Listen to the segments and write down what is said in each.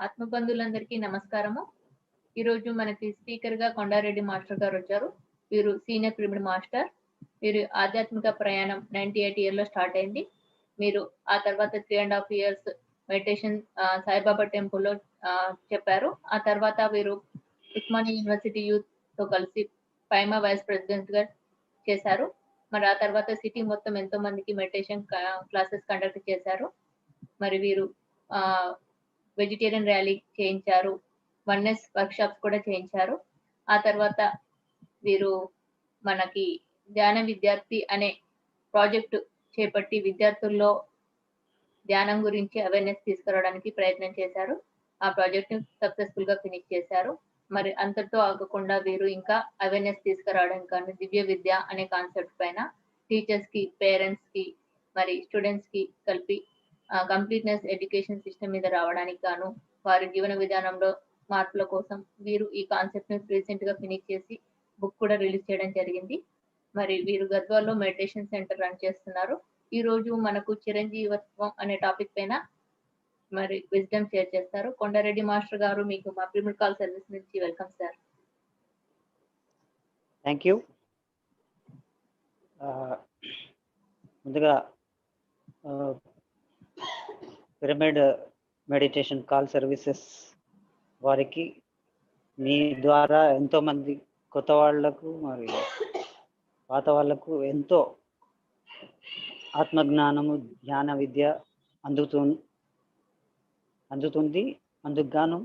ఆత్మబంధువులందరికీ నమస్కారము. ఈరోజు మనకి స్పీకర్‌గా కొండారెడ్డి మాస్టర్ గారు వచ్చారు. వీరు సీనియర్ పిరమిడ్ మాస్టర్. వీరి ఆధ్యాత్మిక ప్రయాణం 98 ఇయర్‌లో స్టార్ట్ అయింది. మీరు ఆ తర్వాత 3.5 ఇయర్స్ మెడిటేషన్ సాయిబాబా టెంపుల్‌లో చెప్పారు. ఆ తర్వాత వీరు ఉస్మానియా యూనివర్సిటీ యూత్‌తో కలిసి పైమా వైస్ ప్రెసిడెంట్‌గా చేశారు. మరి ఆ తర్వాత సిటీ మొత్తం ఎంతో మందికి మెడిటేషన్ క్లాసెస్ కండక్ట్ చేశారు. మరి వీరు వెజిటేరియన్ ర్యాలీ చేయించారు. వన్నెస్ వర్క్షాప్స్ కూడా చేయించారు. ఆ తర్వాత వీరు మనకి ధ్యాన విద్యార్థి అనే ప్రాజెక్ట్ చేపట్టి విద్యార్థుల్లో ధ్యానం గురించి అవేర్‌నెస్ తీసుకురావడానికి ప్రయత్నం చేశారు. ఆ ప్రాజెక్ట్‌ని సక్సెస్‌ఫుల్‌గా ఫినిష్ చేశారు. మరి అంతటితో ఆగకుండా వీరు ఇంకా అవేర్‌నెస్ తీసుకురావడానికి గాను దివ్య విద్య అనే కాన్సెప్ట్ పైన టీచర్స్‌కి, పేరెంట్స్‌కి మరి స్టూడెంట్స్‌కి కలిపి కంప్లీట్‌నెస్ ఎడ్యుకేషన్ సిస్టమ్ మీద రావడానికి గాను వారి జీవన విధానంలో మార్పుల కోసం వీరు ఈ కాన్సెప్ట్‌ని రీసెంట్‌గా ఫినిష్ చేసి బుక్ కూడా రిలీజ్ చేయడం జరిగింది. మరి వీరు గద్వాల్లో మెడిటేషన్ సెంటర్ రన్ చేస్తున్నారు. ఈ రోజు మనకు చిరంజీవత్వం అనే టాపిక్ పైన మరి విజ్డమ్ షేర్ చేస్తారు. కొండారెడ్డి మాస్టర్ గారు, మీకు మా పిరమిడ్ కాల్ సర్వీస్ నుంచి వెల్కమ్ సార్. Thank you. ముందుగా పిరమిడ్ మెడిటేషన్ కాల్ సర్వీసెస్ వారికి మీ ద్వారా ఎంతోమంది కొత్త వాళ్లకు మరి పాత వాళ్లకు ఎంతో ఆత్మజ్ఞానము జ్ఞాన విద్య అందుతుంది. అందుకు గాను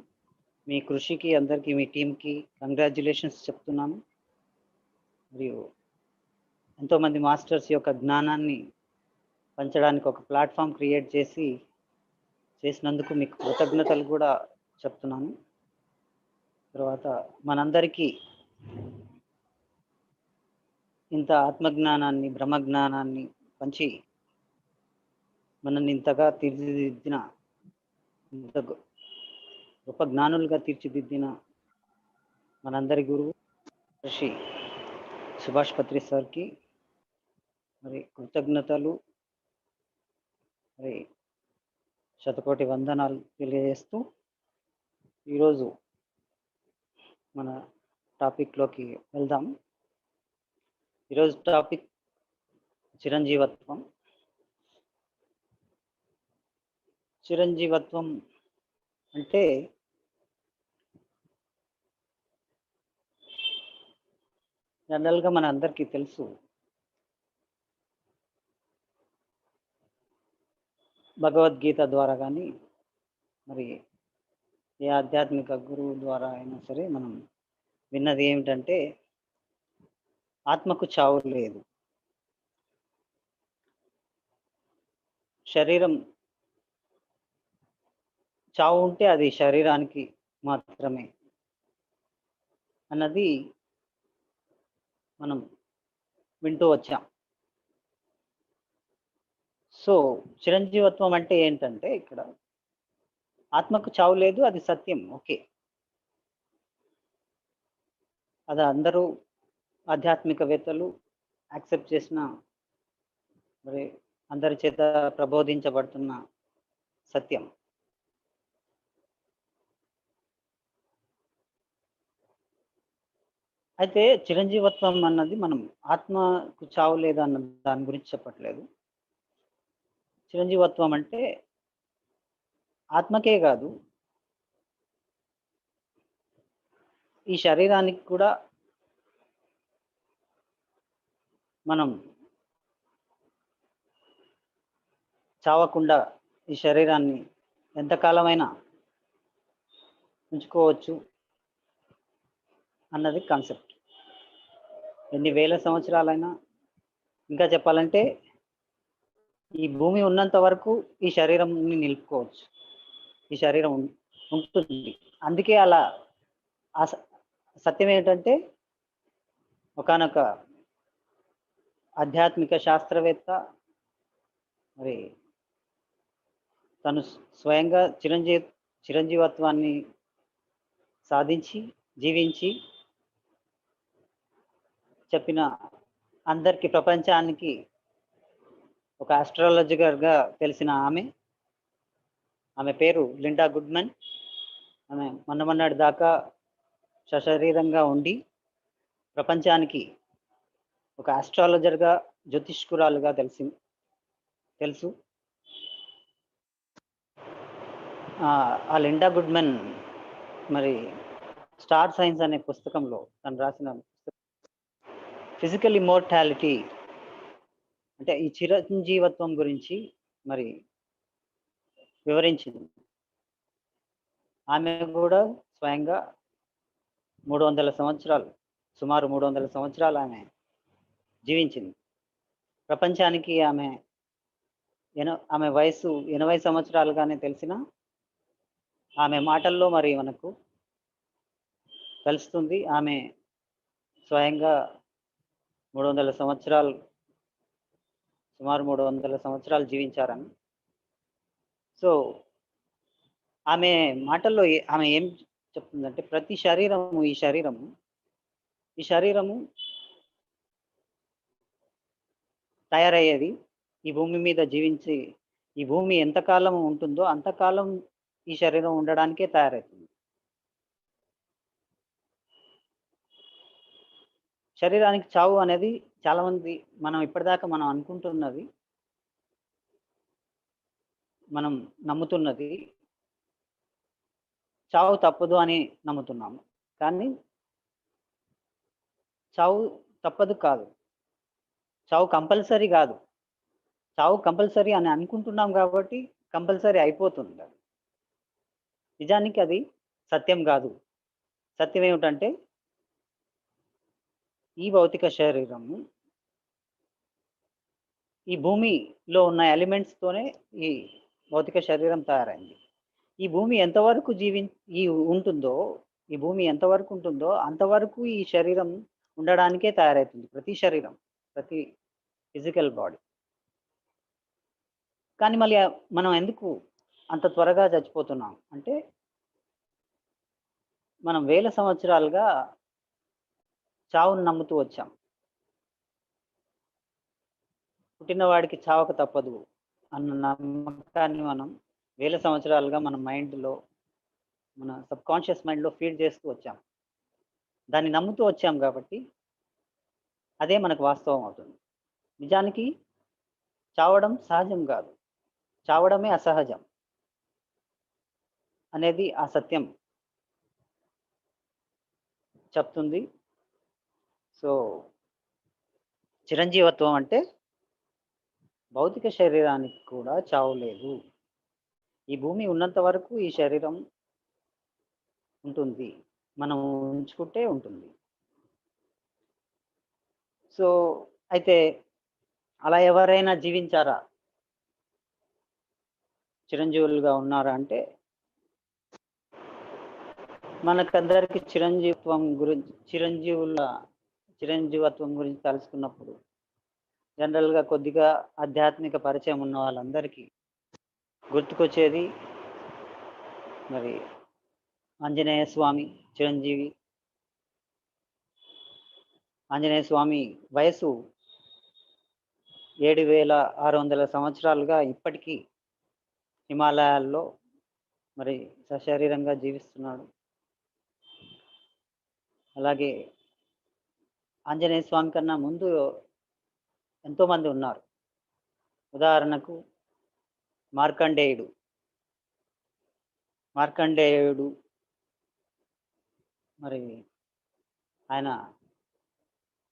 మీ కృషికి అందరికీ మీ టీంకి కంగ్రాచ్యులేషన్స్ చెప్తున్నాను. మరియు ఎంతోమంది మాస్టర్స్ యొక్క జ్ఞానాన్ని పంచడానికి ఒక ప్లాట్ఫామ్ క్రియేట్ చేసినందుకు మీకు కృతజ్ఞతలు కూడా చెప్తున్నాను. తర్వాత మనందరికీ ఇంత ఆత్మజ్ఞానాన్ని బ్రహ్మజ్ఞానాన్ని పంచి మనల్ని ఇంతగా తీర్చిదిద్దిన ఇంత గొప్ప జ్ఞానులుగా తీర్చిదిద్దిన మనందరి గురువు శ్రీ సుభాష్ పత్రి సార్కి మరి కృతజ్ఞతలు మరి శతకోటి వందనాలు తెలియజేస్తూ ఈరోజు మన టాపిక్లోకి వెళ్దాం. ఈరోజు టాపిక్ చిరంజీవత్వం. చిరంజీవత్వం అంటే జనరల్గా మన అందరికీ తెలుసు, భగవద్గీత ద్వారా కానీ మరి ఏ ఆధ్యాత్మిక గురువు ద్వారా అయినా సరే మనం విన్నది ఏమిటంటే ఆత్మకు చావు లేదు. శరీరం చావు ఉంటే అది శరీరానికి మాత్రమే అన్నది మనం వింటూ వచ్చాం. సో చిరంజీవత్వం అంటే ఏంటంటే ఇక్కడ ఆత్మకు చావు లేదు, అది సత్యం. ఓకే, అది అందరూ ఆధ్యాత్మికవేత్తలు యాక్సెప్ట్ చేసిన మరి అందరి చేత ప్రబోధించబడుతున్న సత్యం. అయితే చిరంజీవత్వం అన్నది మనం ఆత్మకు చావు లేదు అన్న దాని గురించి చెప్పట్లేదు. చిరంజీవత్వం అంటే ఆత్మకే కాదు, ఈ శరీరానికి కూడా మనం చావకుండా ఈ శరీరాన్ని ఎంతకాలమైనా ఉంచుకోవచ్చు అన్నది కాన్సెప్ట్. ఎన్ని వేల సంవత్సరాలైనా, ఇంకా చెప్పాలంటే ఈ భూమి ఉన్నంత వరకు ఈ శరీరంని నిలుపుకోవచ్చు, ఈ శరీరం ఉంటుంది. అందుకే అలా సత్యం ఏంటంటే ఒకానొక ఆధ్యాత్మిక శాస్త్రవేత్త మరి తను స్వయంగా చిరంజీవత్వాన్ని సాధించి జీవించి చెప్పిన అందరికీ, ప్రపంచానికి ఒక ఆస్ట్రాలజర్గా తెలిసిన ఆమె పేరు లిండా గుడ్మన్. ఆమె మొన్నటి దాకా సశరీరంగా ఉండి ప్రపంచానికి ఒక ఆస్ట్రాలజర్గా, జ్యోతిష్కురాలుగా తెలుసు. ఆ లిండా గుడ్మెన్ మరి స్టార్ సైన్స్ అనే పుస్తకంలో తను రాసిన ఫిజికల్ ఇమ్మోర్టాలిటీ అంటే ఈ చిరంజీవత్వం గురించి మరి వివరించింది. ఆమె కూడా స్వయంగా 300 సంవత్సరాలు, సుమారు 300 సంవత్సరాలు ఆమె జీవించింది. ప్రపంచానికి ఆమె వయసు 80 సంవత్సరాలుగానే తెలిసిన ఆమె మాటల్లో మరి మనకు తెలుస్తుంది ఆమె స్వయంగా 300 సంవత్సరాలు, సుమారు 300 సంవత్సరాలు జీవించారని. సో ఆమె మాటల్లో ఆమె ఏం చెప్తుందంటే, ప్రతి ఈ శరీరము తయారయ్యేది ఈ భూమి మీద జీవించి, ఈ భూమి ఎంతకాలం ఉంటుందో అంతకాలం ఈ శరీరం ఉండడానికే తయారవుతుంది. శరీరానికి చావు అనేది చాలా మంది మనం ఇప్పటిదాకా మనం అనుకుంటున్నది, మనం నమ్ముతున్నది చావు తప్పదు అని నమ్ముతున్నాము. కానీ చావు తప్పదు కాదు, చావు కంపల్సరీ కాదు. చావు కంపల్సరీ అని అనుకుంటున్నాం కాబట్టి కంపల్సరీ అయిపోతుంది. నిజానికి అది సత్యం కాదు. సత్యం ఏమిటంటే, ఈ భౌతిక శరీరము ఈ భూమిలో ఉన్న ఎలిమెంట్స్తోనే ఈ భౌతిక శరీరం తయారైంది. ఈ భూమి ఎంతవరకు ఈ భూమి ఎంతవరకు ఉంటుందో అంతవరకు ఈ శరీరం ఉండడానికే తయారవుతుంది. ప్రతి ఫిజికల్ బాడీ. కానీ మళ్ళీ మనం ఎందుకు అంత త్వరగా చచ్చిపోతున్నాం అంటే, మనం వేల సంవత్సరాలుగా చావును నమ్ముతూ వచ్చాం. పుట్టినవాడికి చావక తప్పదు అన్న నమ్మకాన్ని మనం వేల సంవత్సరాలుగా మన మైండ్లో, మన సబ్కాన్షియస్ మైండ్లో ఫీడ్ చేస్తూ వచ్చాం. దాన్ని నమ్ముతూ వచ్చాం కాబట్టి అదే మనకు వాస్తవం అవుతుంది. నిజానికి చావడం సహజం కాదు, చావడమే అసహజం అనేది ఆ సత్యం చెప్తుంది. సో చిరంజీవత్వం అంటే భౌతిక శరీరానికి కూడా చావు లేదు. ఈ భూమి ఉన్నంత వరకు ఈ శరీరం ఉంటుంది, మనం ఉంచుకుంటే ఉంటుంది. సో అయితే అలా ఎవరైనా జీవించారా, చిరంజీవులుగా ఉన్నారా అంటే, మనకందరికి చిరంజీవత్వం గురించి తెలుసుకున్నప్పుడు జనరల్గా కొద్దిగా ఆధ్యాత్మిక పరిచయం ఉన్న వాళ్ళందరికీ గుర్తుకొచ్చేది మరి ఆంజనేయ స్వామి చిరంజీవి. ఆంజనేయ స్వామి వయసు 7600 సంవత్సరాలుగా ఇప్పటికీ హిమాలయాల్లో మరి సశరీరంగా జీవిస్తున్నాడు. అలాగే ఆంజనేయ స్వామి కన్నా ముందు ఎంతోమంది ఉన్నారు. ఉదాహరణకు మార్కండేయుడు మరి ఆయన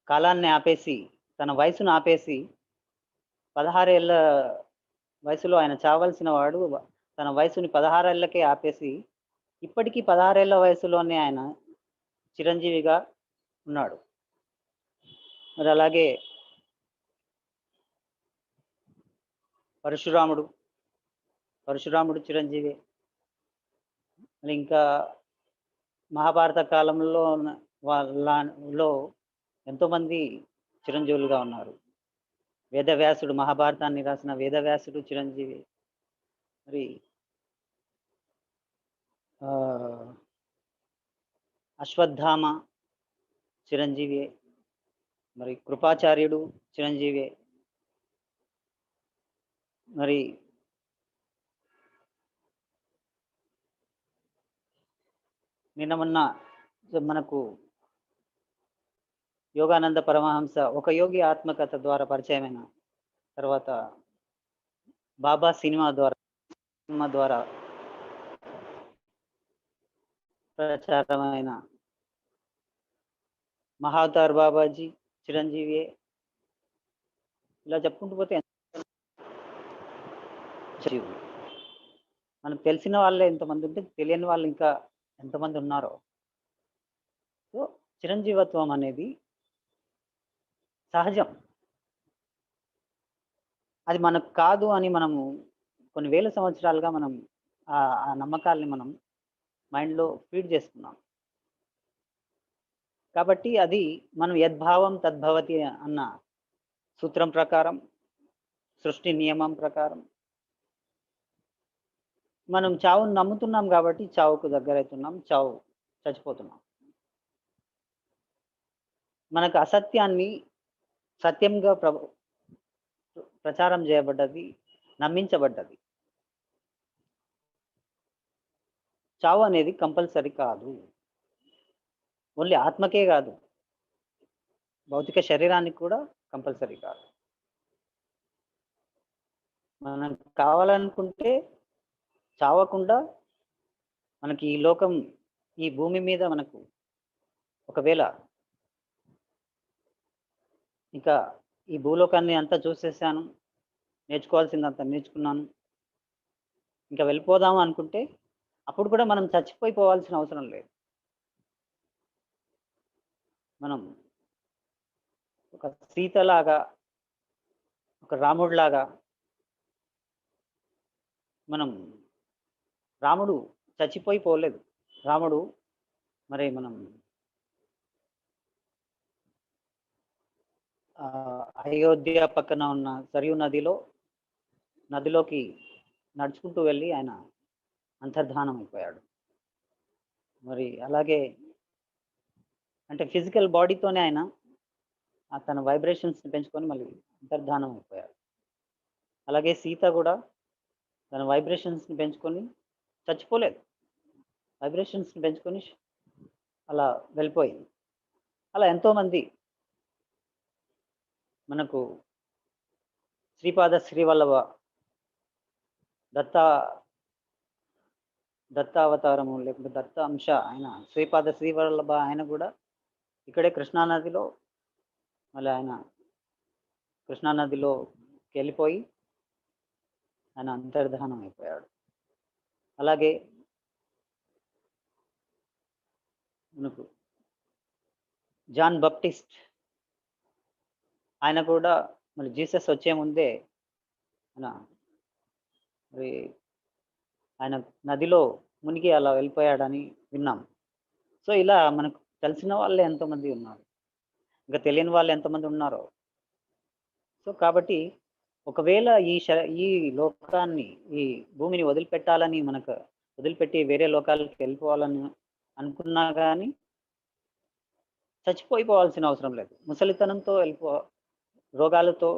కాలాన్ని ఆపేసి, తన వయసును ఆపేసి 16 ఏళ్ళ వయసులో ఆయన చావలసిన వాడు తన వయసుని 16 ఏళ్ళకే ఆపేసి ఇప్పటికీ 16 ఏళ్ళ వయసులోనే ఆయన చిరంజీవిగా ఉన్నాడు. మరి అలాగే పరశురాముడు చిరంజీవి. మరి ఇంకా మహాభారత కాలంలో వాళ్ళలో ఎంతోమంది చిరంజీవులుగా ఉన్నారు. వేదవ్యాసుడు, మహాభారతాన్ని రాసిన వేదవ్యాసుడు చిరంజీవి. మరి అశ్వత్థామ చిరంజీవి. మరి కృపాచార్యుడు చిరంజీవి. మరి నిన్న మొన్న మనకు యోగానంద పరమహంస ఒక యోగి ఆత్మకథ ద్వారా పరిచయమైన తర్వాత బాబా సినిమా ద్వారా ప్రచారమైన మహావతార్ బాబాజీ, చిరంజీవి, ఇలా చెప్పుకుంటూ పోతే చిరంజీవి. మనకు తెలిసిన వాళ్ళే ఎంతమంది ఉంటే తెలియని వాళ్ళు ఇంకా ఎంతమంది ఉన్నారో. సో చిరంజీవత్వం అనేది సహజం. అది మనకు కాదు అని మనము కొన్ని వేల సంవత్సరాలుగా మనం ఆ నమ్మకాల్ని మనం మైండ్లో ఫీడ్ చేసుకున్నాం. కాబట్టి అది మనం యద్భావం తద్భవతి అన్న సూత్రం ప్రకారం, సృష్టి నియమం ప్రకారం మనం చావును నమ్ముతున్నాం కాబట్టి చావుకు దగ్గరవుతున్నాం, చచ్చిపోతున్నాం. మనకు అసత్యాన్ని సత్యంగా ప్రచారం చేయబడ్డది, నమ్మించబడ్డది. చావు అనేది కంపల్సరీ కాదు. ఓన్లీ ఆత్మకే కాదు, భౌతిక శరీరానికి కూడా కంపల్సరీ కాదు. మనం కావాలనుకుంటే చావకుండా మనకి ఈ లోకం, ఈ భూమి మీద మనకు ఒకవేళ ఇంకా ఈ భూలోకాన్ని అంతా చూసేసాను, నేర్చుకోవాల్సిందంతా నేర్చుకున్నాను, ఇంకా వెళ్ళిపోదాము అనుకుంటే అప్పుడు కూడా మనం చచ్చిపోవాల్సిన అవసరం లేదు. మనం ఒక సీతలాగా, ఒక రాముడిలాగా, రాముడు చచ్చిపోలేదు. రాముడు మరి మనం అయోధ్య పక్కన ఉన్న సరియు నదిలోకి నడుచుకుంటూ వెళ్ళి ఆయన అంతర్ధానం అయిపోయాడు. మరి అలాగే అంటే ఫిజికల్ బాడీతోనే ఆయన తన వైబ్రేషన్స్ని పెంచుకొని మళ్ళీ అంతర్ధానం అయిపోయాడు. అలాగే సీత కూడా తన వైబ్రేషన్స్ని పెంచుకొని చచ్చిపోలేదు, వైబ్రేషన్స్ని పెంచుకొని అలా వెళ్ళిపోయింది. అలా ఎంతోమంది మనకు శ్రీపాద శ్రీవల్లభ దత్త అవతారము లేకపోతే దత్త అంశ ఆయన శ్రీపాద శ్రీవల్లభ ఆయన కూడా ఇక్కడే కృష్ణానదిలో మళ్ళీ ఆయన కృష్ణానదిలోకి వెళ్ళిపోయి ఆయన అంతర్ధానం అయిపోయాడు. అలాగే మనకు జాన్ బప్టిస్ట్ ఆయన కూడా మరి జీసస్ వచ్చే ముందే ఆయన నదిలో మునిగి అలా వెళ్ళిపోయాడని విన్నాం. సో ఇలా మనకు తెలిసిన వాళ్ళు ఎంతోమంది ఉన్నారు, ఇంకా తెలియని వాళ్ళు ఎంతమంది ఉన్నారో. సో కాబట్టి ఒకవేళ ఈ లోకాన్ని, ఈ భూమిని వదిలిపెట్టి వేరే లోకాలకు వెళ్ళిపోవాలని అనుకున్నా కానీ చచ్చిపోవాల్సిన అవసరం లేదు. ముసలితనంతో రోగాలతో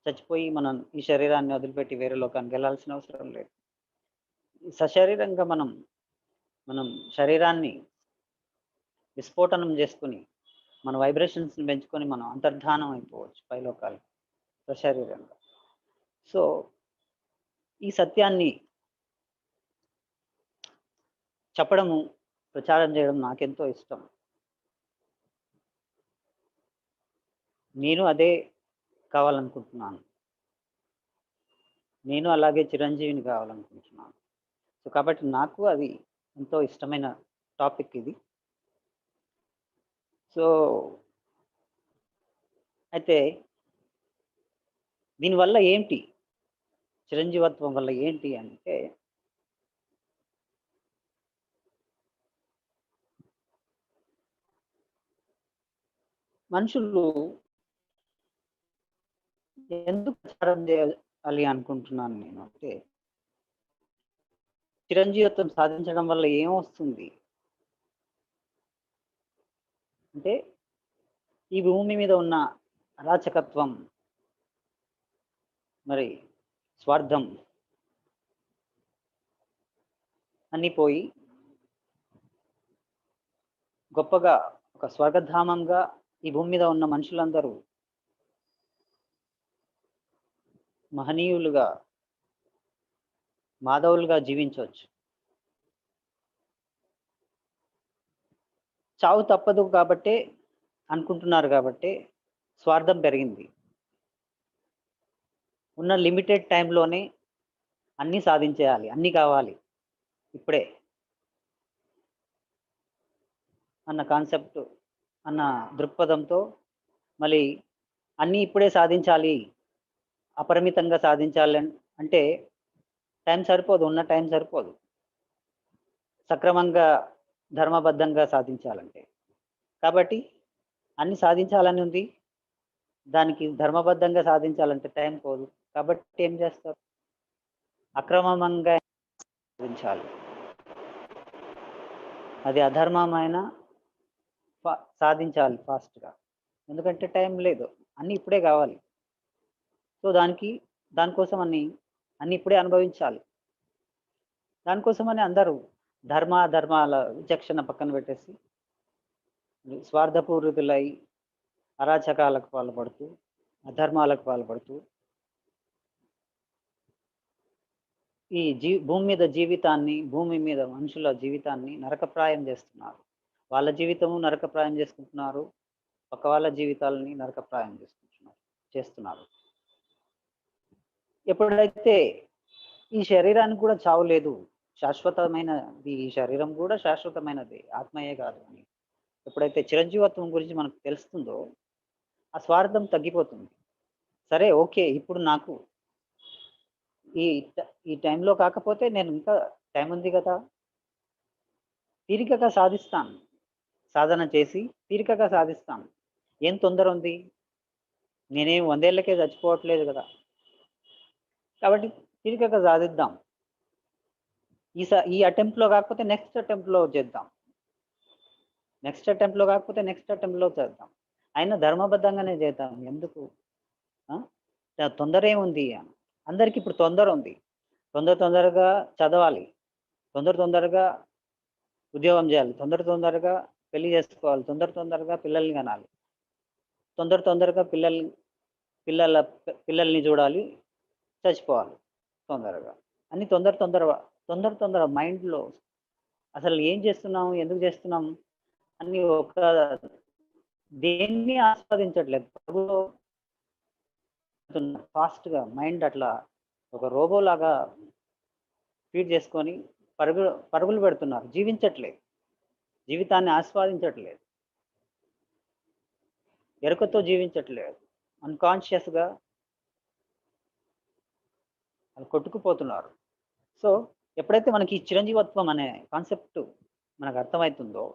చచ్చిపోయి మనం ఈ శరీరాన్ని వదిలిపెట్టి వేరే లోకానికి వెళ్ళాల్సిన అవసరం లేదు. సశరీరంగా మనం శరీరాన్ని విస్ఫోటనం చేసుకుని మన వైబ్రేషన్స్ని పెంచుకొని మనం అంతర్ధానం అయిపోవచ్చు పైలోకాలు సశరీరంగా. సో ఈ సత్యాన్ని చెప్పడము, ప్రచారం చేయడం నాకెంతో ఇష్టం. నేను అదే కావాలనుకుంటున్నాను. నేను అలాగే చిరంజీవిని కావాలనుకుంటున్నాను. సో కాబట్టి నాకు అది ఎంతో ఇష్టమైన టాపిక్ ఇది. సో అయితే దీనివల్ల ఏంటి, చిరంజీవత్వం వల్ల ఏంటి అంటే మనుషులు ఎందుకు ప్రచారం చేయాలి అనుకుంటున్నాను నేను అంటే, చిరంజీవత్వం సాధించడం వల్ల ఏమొస్తుంది అంటే ఈ భూమి మీద ఉన్న అరాచకత్వం, మరి స్వార్థం, అన్నీ పోయి గొప్పగా ఒక స్వర్గధామంగా ఈ భూమి మీద ఉన్న మనుషులందరూ మహనీయులుగా మాధవులుగా జీవించవచ్చు. చావు తప్పదు కాబట్టే అనుకుంటున్నారు, కాబట్టే స్వార్థం పెరిగింది. ఉన్న లిమిటెడ్ టైంలోనే అన్నీ సాధించేయాలి, అన్నీ కావాలి ఇప్పుడే అన్న కాన్సెప్ట్, అన్న దృక్పథంతో మళ్ళీ అన్నీ ఇప్పుడే సాధించాలి, అపరిమితంగా సాధించాలి అంటే టైం సరిపోదు, ఉన్న టైం సరిపోదు సక్రమంగా ధర్మబద్ధంగా సాధించాలంటే. కాబట్టి అన్ని సాధించాలని ఉంది, దానికి ధర్మబద్ధంగా సాధించాలంటే టైం పోదు. కాబట్టి ఏం చేస్తారు? అక్రమంగా సాధించాలి. అది అధర్మమైన సాధించాలి ఫాస్ట్గా, ఎందుకంటే టైం లేదు, అన్నీ ఇప్పుడే కావాలి. సో దానికోసం అన్ని ఇప్పుడే అనుభవించాలి. దానికోసమని అందరూ ధర్మాల విచక్షణ పక్కన పెట్టేసి స్వార్థపూరితులై అరాచకాలకు పాల్పడుతూ, అధర్మాలకు పాల్పడుతూ ఈ భూమి మీద జీవితాన్ని, భూమి మీద మనుషుల జీవితాన్ని నరకప్రాయం చేస్తున్నారు. వాళ్ళ జీవితము నరకప్రాయం చేసుకుంటున్నారు, పక్క వాళ్ళ జీవితాలని నరకప్రాయం చేస్తున్నారు. ఎప్పుడైతే ఈ శరీరానికి కూడా చావు లేదు, శాశ్వతమైనది, ఈ శరీరం కూడా శాశ్వతమైనది, ఆత్మయే కాదు అని ఎప్పుడైతే చిరంజీవత్వం గురించి మనకు తెలుస్తుందో ఆ స్వార్థం తగ్గిపోతుంది. సరే, ఓకే, ఇప్పుడు నాకు ఈ టైంలో కాకపోతే నేను ఇంకా టైం ఉంది కదా, తీరికగా సాధిస్తాను, సాధన చేసి తీరికగా సాధిస్తాను. ఏం తొందర ఉంది? నేనేం 100 ఏళ్ళకే చచ్చిపోవట్లేదు కదా, కాబట్టి తీరికగా సాధిద్దాం. ఈ అటెంప్ట్లో కాకపోతే నెక్స్ట్ అటెంప్ట్లో చేద్దాం, నెక్స్ట్ అటెంప్ట్లో కాకపోతే నెక్స్ట్ అటెంప్ట్లో చేద్దాం, అయినా ధర్మబద్ధంగానే చేద్దాం. ఎందుకు తొందర ఏముంది? అందరికీ ఇప్పుడు తొందర ఉంది, తొందరగా చదవాలి, తొందరగా ఉద్యోగం చేయాలి, తొందరగా పెళ్లి చేసుకోవాలి, తొందరగా పిల్లల్ని కనాలి, తొందరగా పిల్లల్ని చూడాలి, చచ్చిపోవాలి తొందరగా. అన్ని తొందర మైండ్లో అసలు ఏం చేస్తున్నాము, ఎందుకు చేస్తున్నాము అని ఒక దేన్ని ఆస్వాదించట్లేదు. ఫాస్ట్గా మైండ్ అట్లా ఒక రోబోలాగా ఫీడ్ చేసుకొని పరుగులు పెడుతున్నారు, జీవించట్లేదు, జీవితాన్ని ఆస్వాదించట్లేదు, ఎరుకతో జీవించట్లేదు, అన్కాన్షియస్గా వాళ్ళు కొట్టుకుపోతున్నారు. సో ఎప్పుడైతే మనకి చిరంజీవత్వం అనే కాన్సెప్ట్ మనకు అర్థమవుతుందో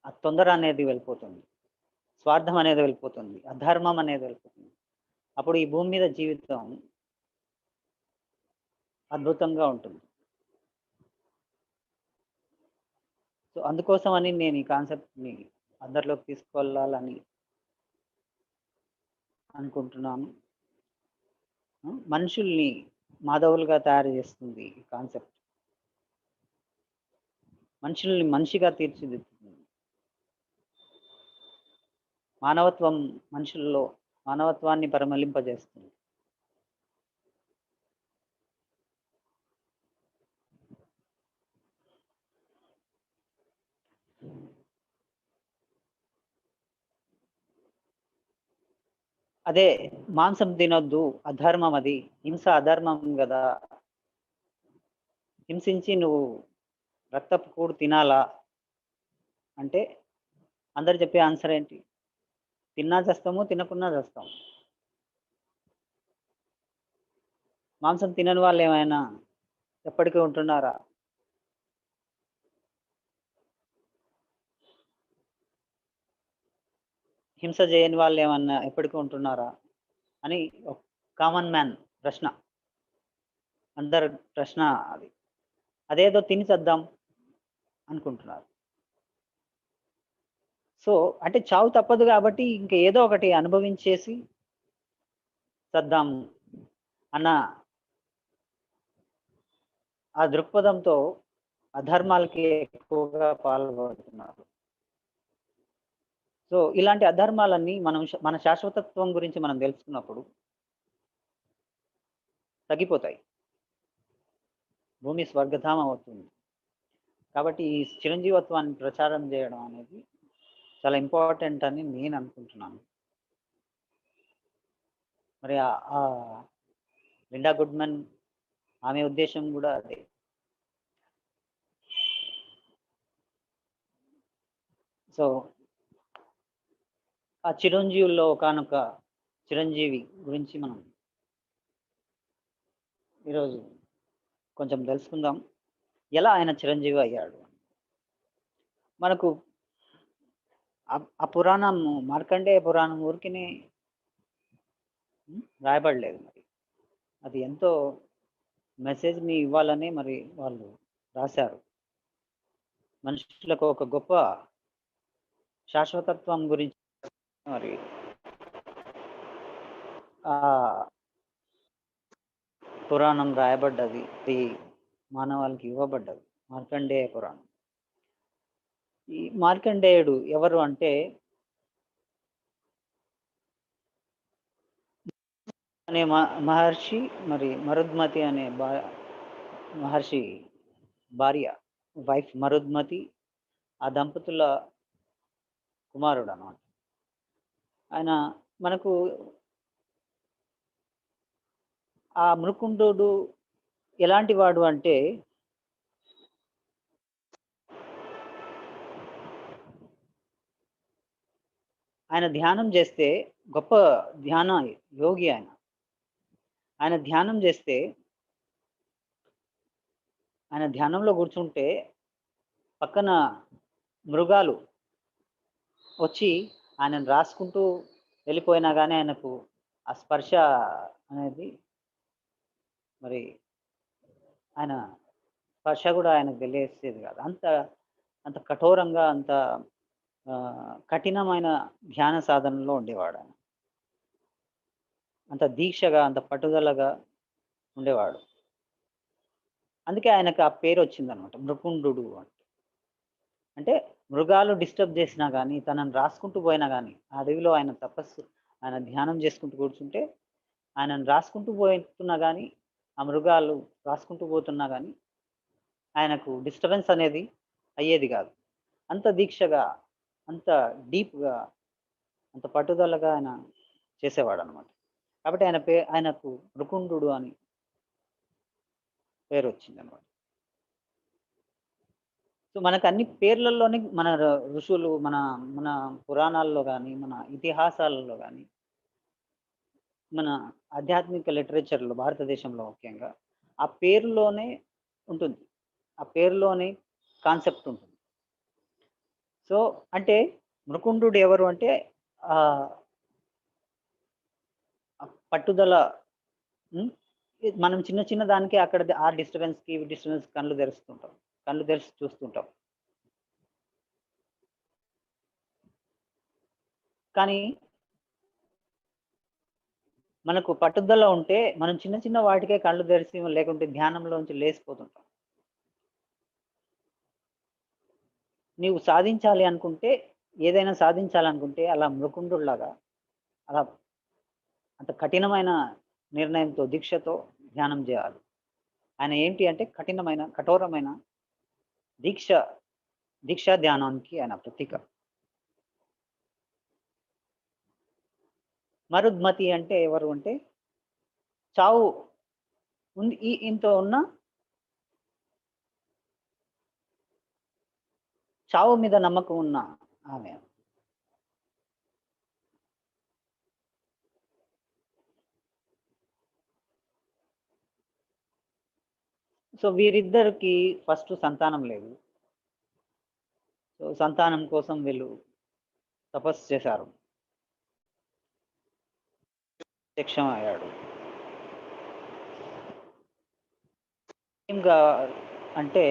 ఆ తొందర అనేది వెళ్ళిపోతుంది, స్వార్థం అనేది వెళ్ళిపోతుంది, అధర్మం అనేది వెళ్ళిపోతుంది. అప్పుడు ఈ భూమి మీద జీవితం అద్భుతంగా ఉంటుంది. సో అందుకోసమని నేను ఈ కాన్సెప్ట్ని అందరిలోకి తీసుకెళ్ళాలని అనుకుంటున్నాను. మనుషుల్ని మాధవులుగా తయారు చేస్తుంది ఈ కాన్సెప్ట్, మనుషుల్ని మనిషిగా తీర్చిదిద్దుతుంది. మనుషుల్లో మానవత్వాన్ని పరిమళింపజేస్తుంది. అదే మాంసం తినొద్దు, అధర్మం, అది హింస అధర్మం కదా, హింసించి నువ్వు రక్తపు కూడు తినాలా అంటే అందరు చెప్పే ఆన్సర్ ఏంటి? తిన్నా చేస్తాము, తినకున్నా చేస్తాము. మాంసం తినని వాళ్ళు ఏమైనా ఎప్పటికీ ఉంటున్నారా? హింస చేయని వాళ్ళు ఏమన్నా ఎప్పటికీ ఉంటున్నారా అని కామన్ మ్యాన్ ప్రశ్న, అందరు ప్రశ్న అది. అదేదో తిని చేద్దాం అనుకుంటున్నారు. సో అంటే చావు తప్పదు కాబట్టి ఇంకా ఏదో ఒకటి అనుభవించేసి చద్దాము అన్న ఆ దృక్పథంతో అధర్మాలకి ఎక్కువగా పాల్పడుతున్నారు. సో ఇలాంటి అధర్మాలన్నీ మన శాశ్వతత్వం గురించి మనం తెలుసుకున్నప్పుడు తగ్గిపోతాయి. భూమి స్వర్గధామం అవుతుంది. కాబట్టి ఈ చిరంజీవత్వాన్ని ప్రచారం చేయడం అనేది చాలా ఇంపార్టెంట్ అని నేను అనుకుంటున్నాను. మరి ఆ లిండా గుడ్మన్ ఆమె ఉద్దేశం కూడా అదే. సో ఆ చిరంజీవుల్లో ఒకానొక చిరంజీవి గురించి మనం ఈరోజు కొంచెం తెలుసుకుందాం. ఎలా ఆయన చిరంజీవి అయ్యాడు? మనకు ఆ పురాణం మార్కండేయ పురాణం ఊరికినే రాయబడలేదు. మరి అది ఎంతో మెసేజ్ని ఇవ్వాలని మరి వాళ్ళు రాశారు. మనుషులకు ఒక గొప్ప శాశ్వతత్వం గురించి మరి ఆ పురాణం రాయబడ్డది. ఇది మానవాళికి ఇవ్వబడ్డది, మార్కండేయ పురాణం. ఈ మార్కండేయుడు ఎవరు అంటే అనే మహర్షి మరి మరుద్మతి అనే మహర్షి భార్య, వైఫ్ మరుద్మతి, ఆ దంపతుల కుమారుడు అన్నమాట. ఆయన మనకు ఆ మృకుండు ఎలాంటి వాడు అంటే ఆయన ధ్యానం చేస్తే గొప్ప ధ్యాన యోగి. ఆయన ధ్యానం చేస్తే, ఆయన ధ్యానంలో కూర్చుంటే పక్కన మృగాలు వచ్చి ఆయనను రాసుకుంటూ వెళ్ళిపోయినా కానీ ఆయనకు ఆ స్పర్శ అనేది మరి ఆయన స్పర్శ కూడా ఆయనకు తెలియసేది కాదు. అంత కఠోరంగా, అంత కఠినమైన ధ్యాన సాధనలో ఉండేవాడు ఆయన. అంత దీక్షగా, అంత పట్టుదలగా ఉండేవాడు. అందుకే ఆయనకు ఆ పేరు వచ్చిందనమాట, మృకుండు అంటే మృగాలు డిస్టర్బ్ చేసినా కానీ, తనను రాసుకుంటూ పోయినా కానీ, ఆ అడవిలో ఆయన తపస్సు, ఆయన ధ్యానం చేసుకుంటూ కూర్చుంటే ఆయనను రాసుకుంటూ పోతున్నా కానీ, ఆ మృగాలు రాసుకుంటూ పోతున్నా కానీ ఆయనకు డిస్టర్బెన్స్ అనేది అయ్యేది కాదు. అంత దీక్షగా, అంత డీప్గా, అంత పట్టుదలగా ఆయన చేసేవాడు అనమాట. కాబట్టి ఆయనకు మృకుండు అని పేరు వచ్చింది అనమాట. సో మనకు అన్ని పేర్లలోనే మన ఋషులు, మన పురాణాల్లో కానీ, మన ఇతిహాసాలలో కానీ, మన ఆధ్యాత్మిక లిటరేచర్లో భారతదేశంలో ముఖ్యంగా ఆ పేరులోనే ఉంటుంది, ఆ పేరులోనే కాన్సెప్ట్ ఉంటుంది. సో అంటే మృకుండు ఎవరు అంటే ఆ పట్టుదల. మనం చిన్న చిన్న దానికి అక్కడ ఆ డిస్టర్బెన్స్కి డిస్టర్బెన్స్ కళ్ళు తెరిచి చూస్తుంటాం. కానీ మనకు పట్టుదల ఉంటే మనం చిన్న చిన్న వాటికే కళ్ళు తెరిచి, లేకుంటే ధ్యానంలోంచి లేసిపోతుంటాం. నీవు సాధించాలి అనుకుంటే, ఏదైనా సాధించాలనుకుంటే అలా మృకుండులాగా, అలా అంత కఠినమైన నిర్ణయంతో, దీక్షతో ధ్యానం చేయాలి. ఆయన ఏంటి అంటే కఠోరమైన దీక్షా ధ్యానానికి ఆయన ప్రతీక. మరుద్మతి అంటే ఎవరు అంటే చావు ఉంది ఇంత ఉన్న చావు మీద నమ్మకం ఉన్న ఆమె. సో వీరిద్దరికి ఫస్ట్ సంతానం లేదు. సో సంతానం కోసం వీళ్ళు తపస్సు చేశారు. ప్రత్యక్షం అయ్యాడు. ఏం అంటే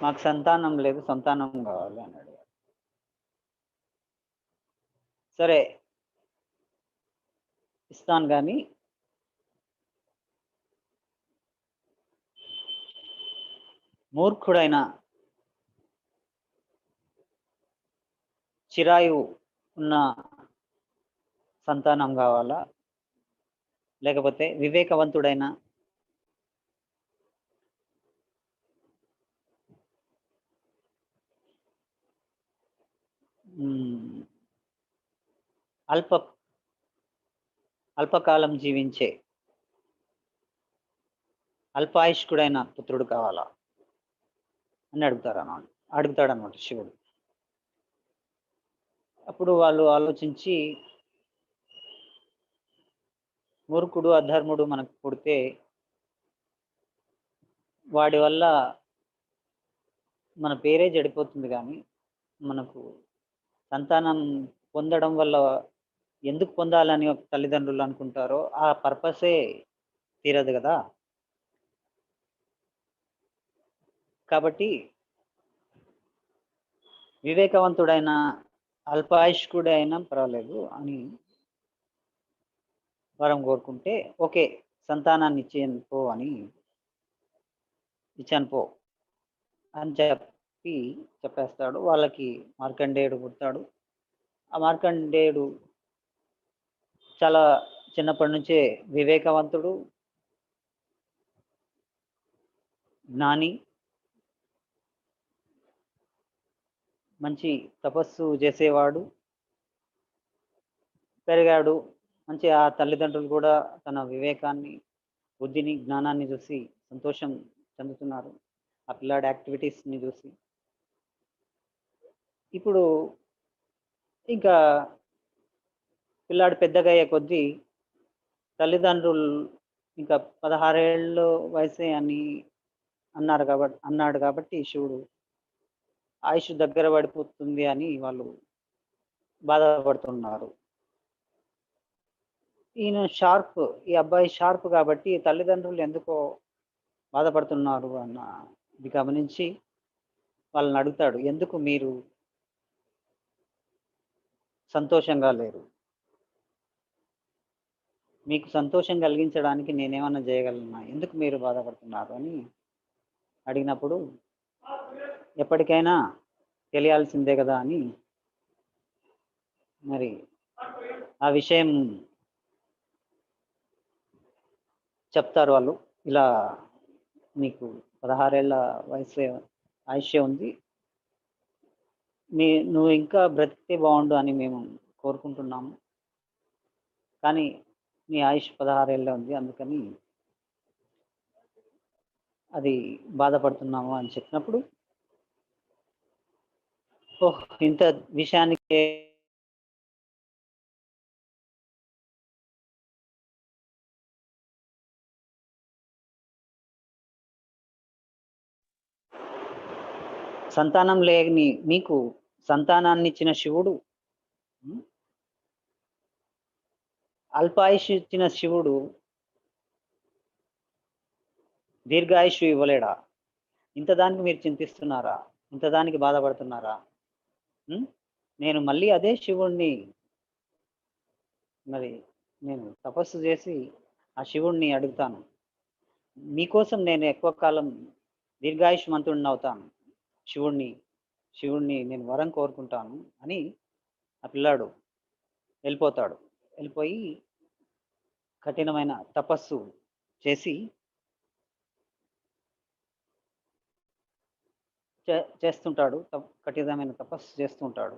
మాకు సంతానం లేదు, సంతానం కావాలి అన్నాడు. సరే ఇస్తాను కానీ మూర్ఖుడైన చిరాయువు ఉన్న సంతానం కావాలా, లేకపోతే వివేకవంతుడైన అల్ప అల్పకాలం జీవించే అల్పాయుష్కుడైన పుత్రుడు కావాలా అని అడుగుతాడనమాట శివుడు. అప్పుడు వాళ్ళు ఆలోచించి, మూర్ఖుడు అధర్ముడు మనకు పుడితే వాడి వల్ల మన పేరే చెడిపోతుంది, కానీ మనకు సంతానం పొందడం వల్ల ఎందుకు పొందాలని ఒక తల్లిదండ్రులు అనుకుంటారో ఆ పర్పసే తీరదు కదా. కాబట్టి వివేకవంతుడైన అల్పాయుష్కుడైనా పర్వాలేదు అని వరం కోరుకుంటే, ఓకే సంతానాన్ని ఇచ్చాను పో అని చెప్పేస్తాడు. వాళ్ళకి మార్కండేయుడు పుడతాడు. ఆ మార్కండేయుడు చాలా చిన్నప్పటి నుంచే వివేకవంతుడు, జ్ఞాని, మంచి తపస్సు చేసేవాడు పెరిగాడు. మంచి ఆ తల్లిదండ్రులు కూడా తన వివేకాన్ని, బుద్ధిని, జ్ఞానాన్ని చూసి సంతోషం చెందుతున్నారు ఆ పిల్లాడి యాక్టివిటీస్ని చూసి. ఇప్పుడు ఇంకా పిల్లాడు పెద్దగా అయ్యే కొద్దీ తల్లిదండ్రులు ఇంకా 16 ఏళ్ళు వయసే అని అన్నాడు కాబట్టి శివుడు ఆయుష్ దగ్గర పడిపోతుంది అని వాళ్ళు బాధపడుతున్నారు. ఈ అబ్బాయి షార్ప్ కాబట్టి తల్లిదండ్రులు ఎందుకో బాధపడుతున్నారు ఇది గమనించి వాళ్ళని అడుగుతాడు, ఎందుకు మీరు సంతోషంగా లేరు? మీకు సంతోషం కలిగించడానికి నేనేమన్నా చేయగలనా? ఎందుకు మీరు బాధపడుతున్నారు అని అడిగినప్పుడు, ఎప్పటికైనా తెలియాల్సిందే కదా అని మరి ఆ విషయం చెప్తారు వాళ్ళు. ఇలా నీకు 16 ఏళ్ళ వయసు ఆయుష్య ఉంది, నువ్వు ఇంకా బ్రతికితే బాగుండు అని మేము కోరుకుంటున్నాము, కానీ నీ ఆయుష్ 16 ఏళ్ళే ఉంది, అందుకని అది బాధపడుతున్నాము అని చెప్పినప్పుడు, ఓహ్ ఇంత విషయానికి సంతానం లేని మీకు సంతానాన్ని ఇచ్చిన శివుడు, అల్పాయుష్ ఇచ్చిన శివుడు దీర్ఘాయుష్ ఇవ్వలేడా? ఇంత దానికి మీరు చింతిస్తున్నారా? ఇంత దానికి బాధపడుతున్నారా? నేను మళ్ళీ అదే శివుణ్ణి మరి నేను తపస్సు చేసి ఆ శివుణ్ణి అడుగుతాను, మీకోసం నేను ఎక్కువ కాలం దీర్ఘాయుష్మంతుడిని అవుతాను, శివుణ్ణి నేను వరం కోరుకుంటాను అని ఆ పిల్లాడు వెళ్ళిపోయి కఠినమైన తపస్సు చేసి చేస్తుంటాడు. కఠినమైన తపస్సు చేస్తుంటాడు.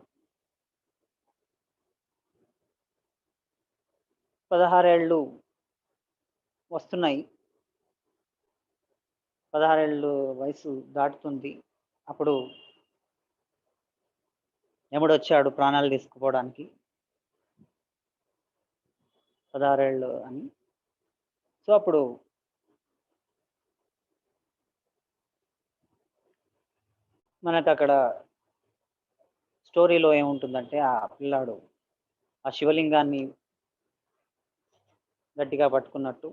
16 ఏళ్ళు వస్తున్నాయి, 16 ఏళ్ళు వయసు దాటుతుంది. అప్పుడు యముడు వచ్చాడు ప్రాణాలు తీసుకుపోవడానికి, 16 ఏళ్ళు అని. సో అప్పుడు మనకు అక్కడ స్టోరీలో ఏముంటుందంటే, ఆ పిల్లాడు ఆ శివలింగాన్ని గట్టిగా పట్టుకున్నట్టు,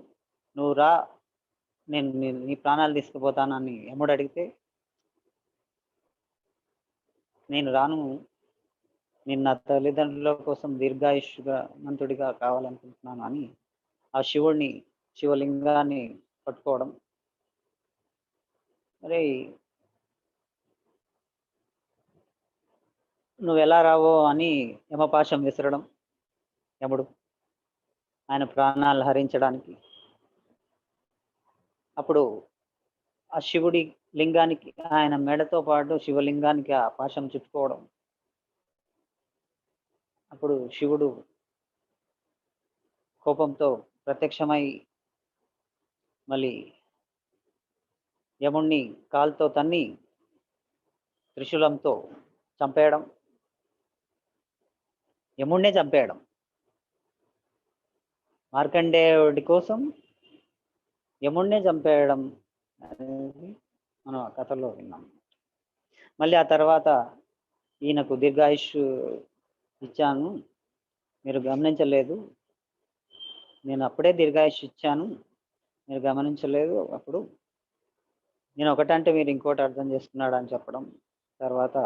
నువ్వు రా, నేను నీ ప్రాణాలు తీసుకుపోతానని యముడు అడిగితే, నేను రాను, నేను నా తల్లిదండ్రుల కోసం మంతుడిగా కావాలనుకుంటున్నాను అని ఆ శివలింగాన్ని పట్టుకోవడం. మరి నువ్వు ఎలా రావో అని యమపాశం విసరడం, యముడు ఆయన ప్రాణాలు హరించడానికి. అప్పుడు ఆ శివుడి లింగానికి, ఆయన మెడతో పాటు శివలింగానికి ఆ పాశం చుట్టుకోవడం. అప్పుడు శివుడు కోపంతో ప్రత్యక్షమై మళ్ళీ యముణ్ణి కాలుతో తన్ని త్రిశూలంతో చంపేయడం, యముణ్ణే చంపేయడం. మార్కండేయుడి కోసం యముణ్ణే చంపేయడం అనేది మనం ఆ కథలో విన్నాం. మళ్ళీ ఆ తర్వాత ఈయనకు దీర్ఘాయుష్ ఇచ్చాను, మీరు గమనించలేదు, నేను అప్పుడే దీర్ఘాయుష్ ఇచ్చాను, మీరు గమనించలేదు, అప్పుడు నేను ఒకటంటే మీరు ఇంకోటి అర్థం చేసుకున్నాడు అని చెప్పడం. తర్వాత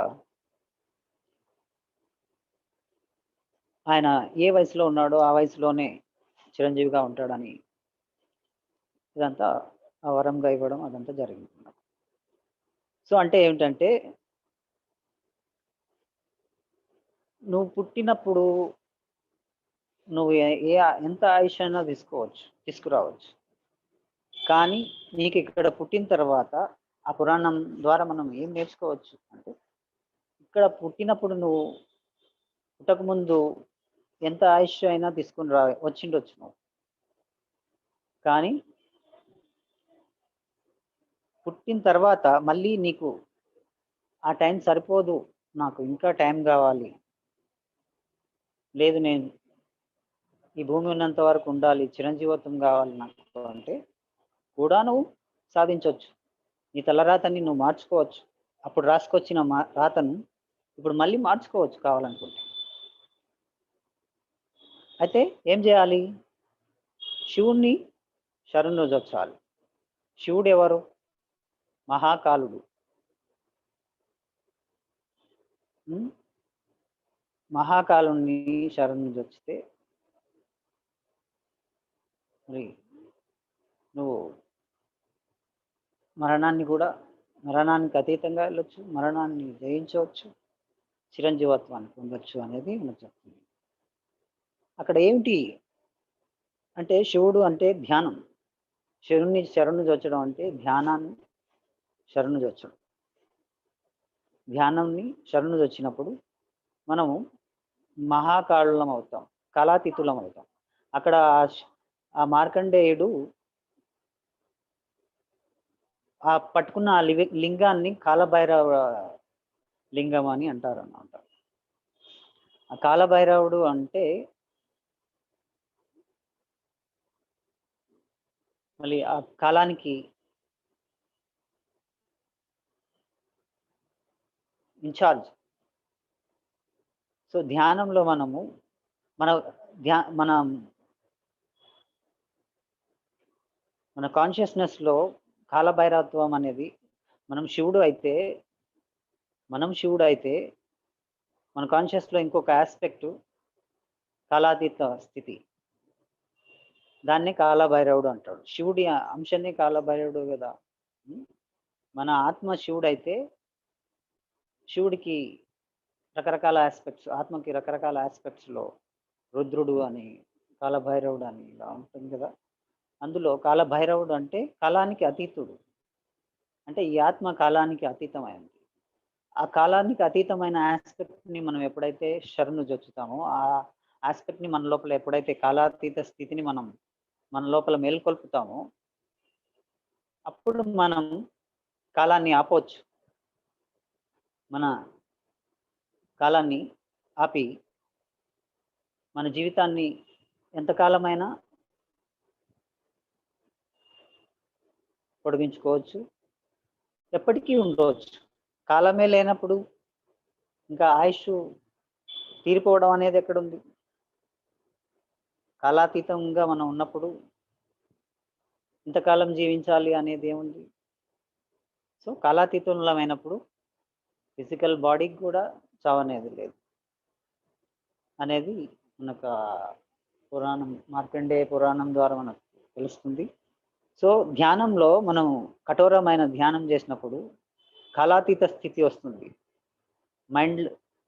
ఆయన ఏ వయసులో ఉన్నాడో ఆ వయసులోనే చిరంజీవిగా ఉంటాడని ఇదంతా ఆ వరంగా ఇవ్వడం, అదంతా జరిగింది. సో అంటే ఏమిటంటే, నువ్వు పుట్టినప్పుడు నువ్వు ఎంత ఆయుష్ అయినా తీసుకురావచ్చు. కానీ నీకు ఇక్కడ పుట్టిన తర్వాత ఆ పురాణం ద్వారా మనం ఏం నేర్చుకోవచ్చు అంటే, ఇక్కడ పుట్టినప్పుడు నువ్వు పుట్టకముందు ఎంత ఆయుష్ అయినా తీసుకుని వచ్చిండొచ్చు నువ్వు, కానీ పుట్టిన తర్వాత మళ్ళీ నీకు ఆ టైం సరిపోదు, నాకు ఇంకా టైం కావాలి, లేదు నేను ఈ భూమి ఉన్నంత వరకు ఉండాలి, చిరంజీవత్వం కావాలి నాకు అంటే కూడా నువ్వు సాధించవచ్చు. నీ తలరాతని నువ్వు మార్చుకోవచ్చు. అప్పుడు రాసుకొచ్చిన రాతను ఇప్పుడు మళ్ళీ మార్చుకోవచ్చు కావాలనుకుంటే. అయితే ఏం చేయాలి? శివుణ్ణి శరణు జొచ్చాలి. శివుడు ఎవరు? మహాకాలుడు. మహాకాలుని శరణు జొచ్చితే మరి నువ్వు మరణానికి అతీతంగా వెళ్ళొచ్చు, మరణాన్ని జయించవచ్చు, చిరంజీవత్వాన్ని పొందొచ్చు అనేది మనకు చెప్తుంది. అక్కడ ఏమిటి అంటే, శివుడు అంటే ధ్యానం. శివుణ్ణి శరణు జొచ్చడం అంటే ధ్యానాన్ని శరణు జొచ్చడం. ధ్యానాన్ని శరణు జొచ్చినప్పుడు మనము మహాకాళులం అవుతాం, కళాతీతులం అవుతాం. అక్కడ ఆ మార్కండేయుడు ఆ పట్టుకున్న ఆ లింగాన్ని కాలభైరవ లింగం అని అంటారు అన్నమాట. ఆ కాలభైరవుడు అంటే మళ్ళీ ఆ కాలానికి ఇన్ఛార్జ్. సో ధ్యానంలో మనము మన కాన్షియస్నెస్లో కాలభైరవత్వం అనేది, మనం శివుడు అయితే మన కాన్షియస్లో ఇంకొక ఆస్పెక్ట్ కాలాతీత స్థితి, దాన్ని కాలభైరవుడు అంటాడు. శివుడి అంశాన్ని కాలభైరవుడు కదా. మన ఆత్మ శివుడు అయితే శివుడికి రకరకాల ఆస్పెక్ట్స్, ఆత్మకి రకరకాల ఆస్పెక్ట్స్లో రుద్రుడు అని, కాలభైరవుడు అని ఇలా ఉంటుంది కదా. అందులో కాలభైరవుడు అంటే కాలానికి అతీతుడు, అంటే ఈ ఆత్మ కాలానికి అతీతమైంది. ఆ కాలానికి అతీతమైన ఆస్పెక్ట్ని మనం ఎప్పుడైతే శరణు జొచ్చుతామో, ఆ ఆస్పెక్ట్ని మన లోపల ఎప్పుడైతే కాలాతీత స్థితిని మనం మన లోపల మేల్కొల్పుతామో, అప్పుడు మనం కాలాన్ని ఆపవచ్చు. మన కాలాన్ని ఆపి మన జీవితాన్ని ఎంతకాలమైనా పొడిగించుకోవచ్చు, ఎప్పటికీ ఉండవచ్చు. కాలమే లేనప్పుడు ఇంకా ఆయుష్ తీరిపోవడం అనేది ఎక్కడుంది? కాలాతీతంగా మనం ఉన్నప్పుడు ఇంతకాలం జీవించాలి అనేది ఏముంది? సో కాలాతీతంలమైనప్పుడు ఫిజికల్ బాడీకి కూడా చావనేది లేదు అనేది మనకు పురాణం, మార్కండేయ పురాణం ద్వారా మనకు తెలుస్తుంది. సో ధ్యానంలో మనం కఠోరమైన ధ్యానం చేసినప్పుడు కాలాతీత స్థితి వస్తుంది.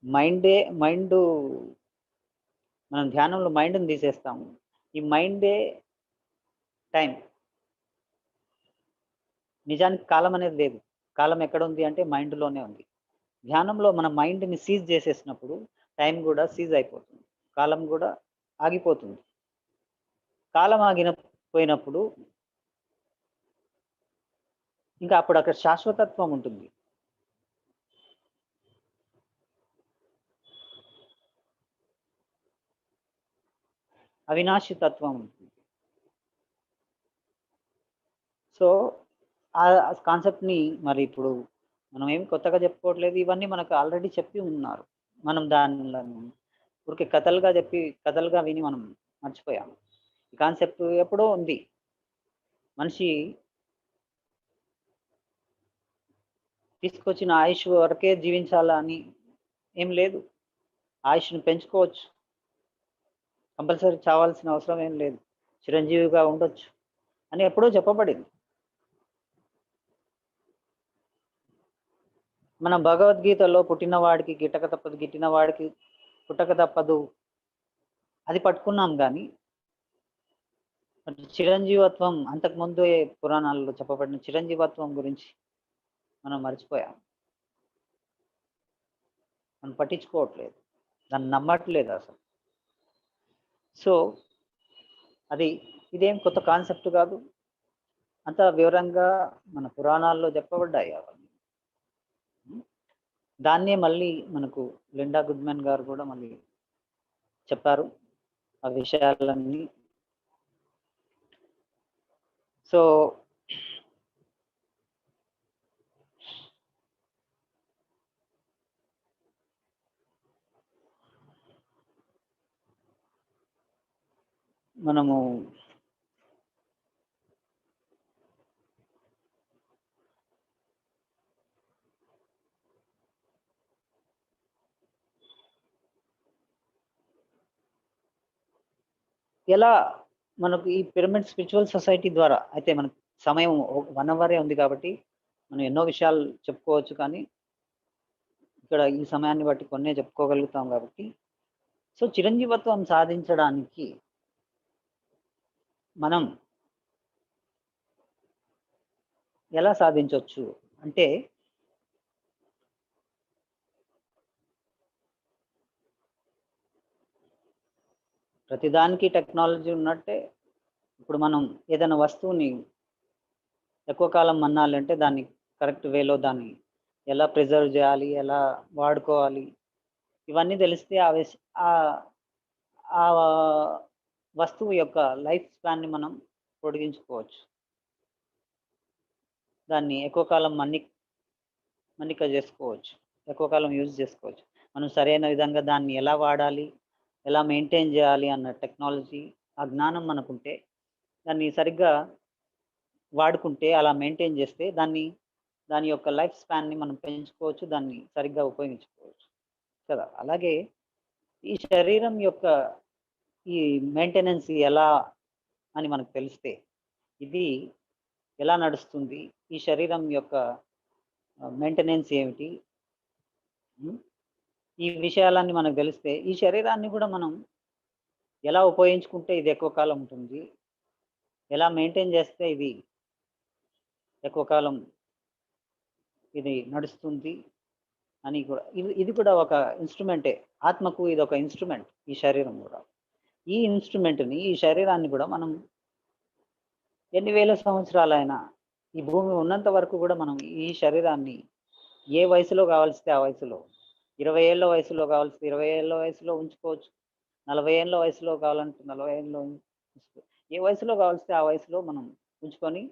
మైండ్ మనం ధ్యానంలో మైండ్ని తీసేస్తాము. ఈ మైండే టైం. నిజానికి కాలం అనేది లేదు. కాలం ఎక్కడ ఉంది అంటే మైండ్‌లోనే ఉంది. ధ్యానంలో మన మైండ్‌ని సీజ్ చేసేసినప్పుడు టైం కూడా సీజ్ అయిపోతుంది. కాలం కూడా ఆగిపోతుంది. కాలం పోయినప్పుడు ఇంకా అప్పుడు అక్కడ శాశ్వతత్వం ఉంటుంది. అవినాశి తత్వం ఉంటుంది. సో ఆ కాన్సెప్ట్‌ని మరి ఇప్పుడు మనం ఏమి కొత్తగా చెప్పుకోవట్లేదు. ఇవన్నీ మనకు ఆల్రెడీ చెప్పి ఉన్నారు. మనం దానిలను ఊరికే కథలుగా విని మనం మర్చిపోయాము. ఈ కాన్సెప్ట్ ఎప్పుడో ఉంది. మనిషి తీసుకొచ్చిన ఆయుష్ వరకే జీవించాలా అని ఏం లేదు. ఆయుష్‌ని పెంచుకోవచ్చు. కంపల్సరీ చావాల్సిన అవసరం ఏం లేదు. చిరంజీవిగా ఉండొచ్చు అని ఎప్పుడో చెప్పబడింది. మన భగవద్గీతలో పుట్టిన వాడికి గిట్టక తప్పదు, గిట్టిన వాడికి పుట్టక తప్పదు అది పట్టుకున్నాం కానీ చిరంజీవత్వం అంతకుముందే పురాణాల్లో చెప్పబడిన చిరంజీవత్వం గురించి మనం మర్చిపోయాం. మనం పట్టించుకోవట్లేదు, దాన్ని నమ్మట్లేదు అసలు. సో ఇదేం కొత్త కాన్సెప్ట్ కాదు. అంత వివరంగా మన పురాణాల్లో చెప్పబడ్డాయి అవన్నీ. దాన్నే మళ్ళీ మనకు లిండా గుడ్మెన్ గారు కూడా మళ్ళీ చెప్పారు ఆ విషయాలన్నీ. సో మనము ఎలా మనకు ఈ పిరమిడ్ స్పిరిచువల్ సొసైటీ ద్వారా అయితే మనకు సమయం 1 అవరే ఉంది కాబట్టి మనం ఎన్నో విషయాలు చెప్పుకోవచ్చు, కానీ ఇక్కడ ఈ సమయాన్ని బట్టి కొన్నే చెప్పుకోగలుగుతాం కాబట్టి. సో చిరంజీవత్వం సాధించడానికి మనం ఎలా సాధించవచ్చు అంటే ప్రతిదానికి టెక్నాలజీ ఉన్నట్టే ఇప్పుడు మనం ఏదైనా వస్తువుని ఎక్కువ కాలం మన్నాలంటే దాన్ని కరెక్ట్ వేలో దాన్ని ఎలా ప్రిజర్వ్ చేయాలి, ఎలా వాడుకోవాలి, ఇవన్నీ తెలిస్తే ఆ వస్తువు యొక్క లైఫ్ స్పాన్ని మనం పొడిగించుకోవచ్చు. దాన్ని ఎక్కువ కాలం మన్నిక చేసుకోవచ్చు, ఎక్కువ కాలం యూజ్ చేసుకోవచ్చు. మనం సరైన విధంగా దాన్ని ఎలా వాడాలి, ఎలా మెయింటైన్ చేయాలి అన్న టెక్నాలజీ, ఆ జ్ఞానం మనకుంటే దాన్ని సరిగ్గా వాడుకుంటే, అలా మెయింటైన్ చేస్తే దాని యొక్క లైఫ్ స్పాన్ని మనం పెంచుకోవచ్చు, దాన్ని సరిగ్గా ఉపయోగించుకోవచ్చు కదా. అలాగే ఈ శరీరం యొక్క ఈ మెయింటెనెన్స్ ఎలా అని మనకు తెలిస్తే, ఇది ఎలా నడుస్తుంది, ఈ శరీరం యొక్క మెయింటెనెన్స్ ఏమిటి, ఈ విషయాలన్నీ మనకు తెలిస్తే ఈ శరీరాన్ని కూడా మనం ఎలా ఉపయోగించుకుంటే ఇది ఎక్కువ కాలం ఉంటుంది, ఎలా మెయింటైన్ చేస్తే ఇది ఎక్కువ కాలం ఇది నడుస్తుంది అని కూడా ఇది కూడా ఒక ఇన్స్ట్రుమెంటే. ఆత్మకు ఇది ఒక ఇన్స్ట్రుమెంట్. ఈ శరీరం కూడా ఈ ఇన్స్ట్రుమెంట్ని, ఈ శరీరాన్ని కూడా మనం ఎన్ని వేల సంవత్సరాలైనా ఈ భూమి ఉన్నంత వరకు కూడా మనం ఈ శరీరాన్ని ఏ వయసులో కావాల్సితే ఆ వయసులో, 20 ఏళ్ళ వయసులో కావాల్సి 20 ఏళ్ళ వయసులో ఉంచుకోవచ్చు, 40 ఏళ్ళ వయసులో కావాలంటే 40 ఏళ్ళలో ఏ వయసులో కావాల్సితే ఆ వయసులో మనం ఉంచుకొని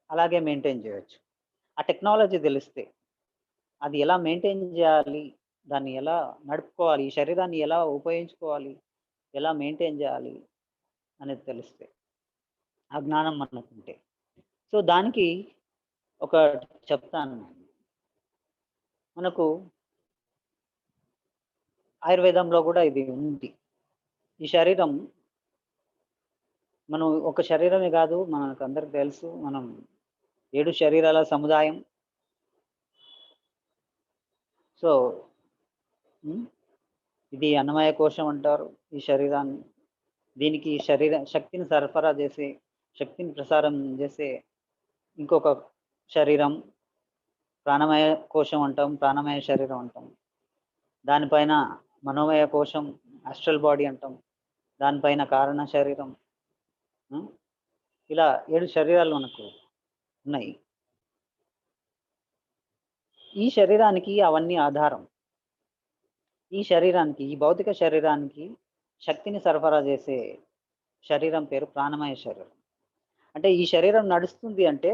అలాగే మెయింటైన్ చేయవచ్చు. ఆ టెక్నాలజీ తెలిస్తే అది ఎలా మెయింటైన్ చేయాలి, దాన్ని ఎలా నడుపుకోవాలి, ఈ శరీరాన్ని ఎలా ఉపయోగించుకోవాలి, ఎలా మెయింటైన్ చేయాలి అనేది తెలిస్తే, ఆ జ్ఞానం మనకుంటే. సో దానికి ఒక చెప్తాను. మనకు ఆయుర్వేదంలో కూడా ఇది ఉంది. ఈ శరీరం మనం ఒక శరీరమే కాదు, మనకు అందరికి తెలుసు, మనం 7 శరీరాల సముదాయం. సో ఉమ్, ఇది అన్నమయ కోశం అంటారు ఈ శరీరాన్ని. దీనికి శక్తిని సరఫరా చేసే, శక్తిని ప్రసారం చేసే ఇంకొక శరీరం ప్రాణమయ కోశం అంటాం, ప్రాణమయ శరీరం అంటాం. దానిపైన మనోమయ కోశం, ఆస్ట్రల్ బాడీ అంటాం. దానిపైన కారణ శరీరం. ఇలా 7 శరీరాలు మనకు ఉన్నాయి. ఈ శరీరానికి అవన్నీ ఆధారం. ఈ శరీరానికి, ఈ భౌతిక శరీరానికి శక్తిని సరఫరా చేసే శరీరం పేరు ప్రాణమయ శరీరం. అంటే ఈ శరీరం నడుస్తుంది అంటే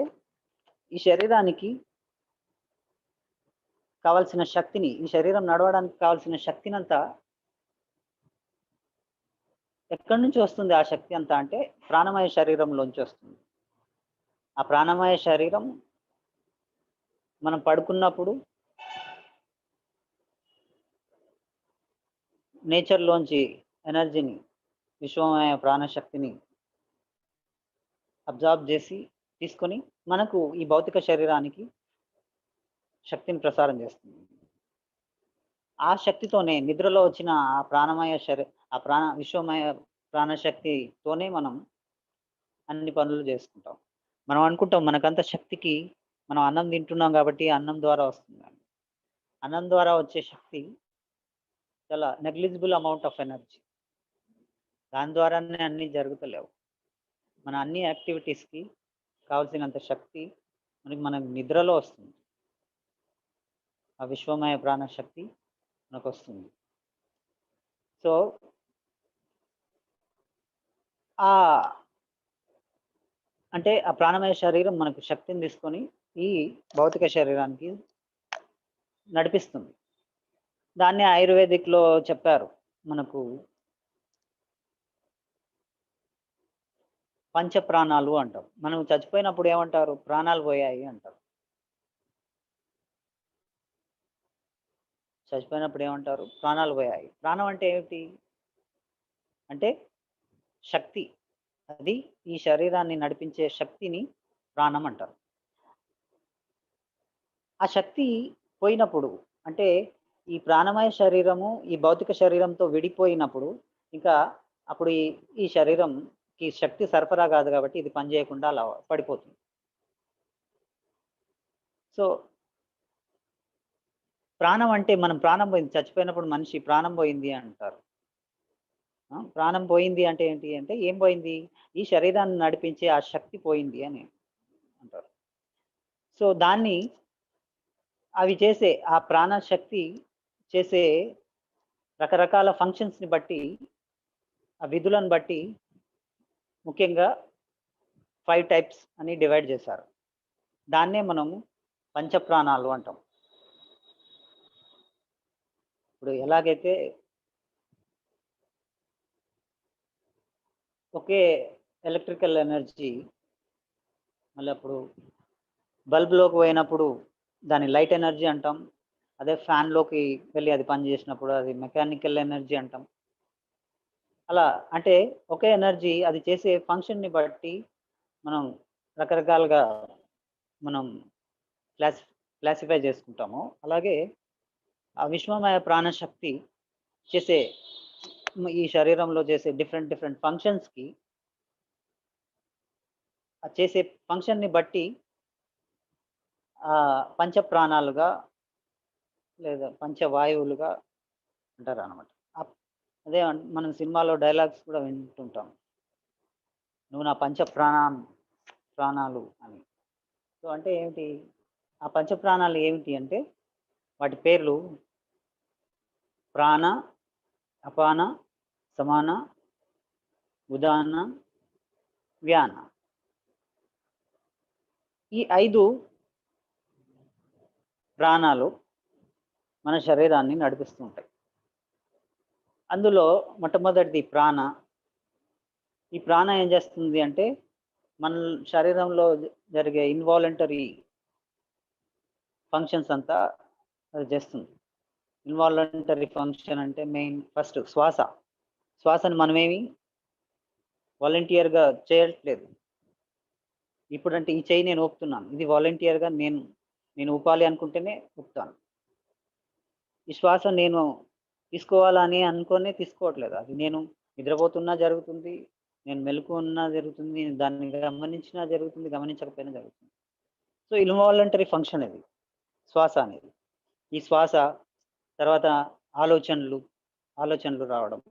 ఈ శరీరానికి కావాల్సిన శక్తిని, ఈ శరీరం నడవడానికి కావాల్సిన శక్తినంతా ఎక్కడి నుంచి వస్తుంది? ఆ శక్తి అంతా అంటే ప్రాణమయ శరీరంలోంచి వస్తుంది. ఆ ప్రాణమయ శరీరం మనం పడుకున్నప్పుడు నేచర్లోంచి ఎనర్జీని, విశ్వమయ ప్రాణశక్తిని అబ్జార్బ్ చేసి తీసుకొని మనకు ఈ భౌతిక శరీరానికి శక్తిని ప్రసారం చేస్తుంది. ఆ శక్తితోనే నిద్రలో వచ్చిన ఆ ప్రాణమయ విశ్వమయ ప్రాణశక్తితోనే మనం అన్ని పనులు చేసుకుంటాం. మనం అనుకుంటాం మనకంత శక్తికి మనం అన్నం తింటున్నాం కాబట్టి అన్నం ద్వారా వస్తుంది. అన్నం ద్వారా వచ్చే శక్తి చాలా నెగ్లిజిబుల్ అమౌంట్ ఆఫ్ ఎనర్జీ. దాని ద్వారానే అన్ని జరుగుతలేవు. మన అన్ని యాక్టివిటీస్కి కావాల్సినంత శక్తి మన నిద్రలో వస్తుంది. ఆ విశ్వమయ ప్రాణశక్తి మనకు వస్తుంది. సో అంటే ఆ ప్రాణమయ శరీరం మనకు శక్తిని తీసుకొని ఈ భౌతిక శరీరానికి నడిపిస్తుంది. దాన్ని ఆయుర్వేదిక్లో చెప్పారు మనకు పంచ ప్రాణాలు అంటారు. మనం చచ్చిపోయినప్పుడు ఏమంటారు? ప్రాణాలు పోయాయి అంటారు. చచ్చిపోయినప్పుడు ఏమంటారు? ప్రాణాలు పోయాయి. ప్రాణం అంటే ఏమిటి? అంటే శక్తి. అది ఈ శరీరాన్ని నడిపించే శక్తిని ప్రాణం అంటారు. ఆ శక్తి పోయినప్పుడు అంటే ఈ ప్రాణమయ శరీరము ఈ భౌతిక శరీరంతో విడిపోయినప్పుడు ఇంకా అప్పుడు ఈ శరీరంకి శక్తి సరఫరా కాదు కాబట్టి ఇది పనిచేయకుండా అలా పడిపోతుంది. సో ప్రాణం అంటే మనం ప్రాణం పోయింది, చచ్చిపోయినప్పుడు మనిషి ప్రాణం పోయింది అంటారు. ప్రాణం పోయింది అంటే ఏంటి అంటే ఏం పోయింది? ఈ శరీరాన్ని నడిపించే ఆ శక్తి పోయింది అని అంటారు. సో దాన్ని అవి చేసే ఆ ప్రాణశక్తి చేసే రకరకాల ఫంక్షన్స్ని బట్టి, ఆ విధులను బట్టి ముఖ్యంగా 5 టైప్స్ అని డివైడ్ చేశారు. దాన్నే మనము పంచప్రాణాలు అంటాం. ఇప్పుడు ఎలాగైతే ఒకే ఎలక్ట్రికల్ ఎనర్జీ మళ్ళీ అప్పుడు బల్బ్లోకి పోయినప్పుడు దాన్ని లైట్ ఎనర్జీ అంటాం. అదే ఫ్యాన్లోకి వెళ్ళి అది పనిచేసినప్పుడు అది మెకానికల్ ఎనర్జీ అంటాం. అలా అంటే ఒకే ఎనర్జీ అది చేసే ఫంక్షన్ని బట్టి మనం రకరకాలుగా మనం క్లాసిఫై చేసుకుంటాము. అలాగే ఆ విశ్వమయ ప్రాణశక్తి చేసే ఈ శరీరంలో చేసే డిఫరెంట్ ఫంక్షన్స్కి చేసే ఫంక్షన్ని బట్టి పంచప్రాణాలుగా లేదా పంచవాయువులుగా అంటారు అన్నమాట. అదే మనం సినిమాలో డైలాగ్స్ కూడా వింటుంటాం, నువ్వు నా ప్రాణాలు అని. సో అంటే ఏమిటి? ఆ పంచప్రాణాలు ఏమిటి అంటే వాటి పేర్లు ప్రాణ, అపాన, సమాన, ఉదాన, వ్యాన. ఈ 5 ప్రాణాలు మన శరీరాన్ని నడిపిస్తూ ఉంటాయి. అందులో మొట్టమొదటిది ప్రాణ. ఈ ప్రాణ ఏం చేస్తుంది అంటే మన శరీరంలో జరిగే ఇన్వాలంటరీ ఫంక్షన్స్ అంతా అది చేస్తుంది. ఇన్వాలంటరీ ఫంక్షన్ అంటే మెయిన్ ఫస్ట్ శ్వాసని మనమేమి వాలంటీర్గా చేయట్లేదు. ఇప్పుడంటే ఈ చెయ్యి నేను ఊపుతున్నాను, ఇది వాలంటీర్గా నేను ఊపాలి అనుకుంటేనే ఊపుతాను. ఈ శ్వాస నేను తీసుకోవాలని అనుకొని తీసుకోవట్లేదు. అది నేను నిద్రపోతున్నా జరుగుతుంది, నేను మెలుకు ఉన్నా జరుగుతుంది, నేను దాన్ని గమనించినా జరుగుతుంది, గమనించకపోయినా జరుగుతుంది. సో ఇన్వాలంటరీ ఫంక్షన్ ఇది శ్వాస అనేది. ఈ శ్వాస తర్వాత ఆలోచనలు ఆలోచనలు రావడం,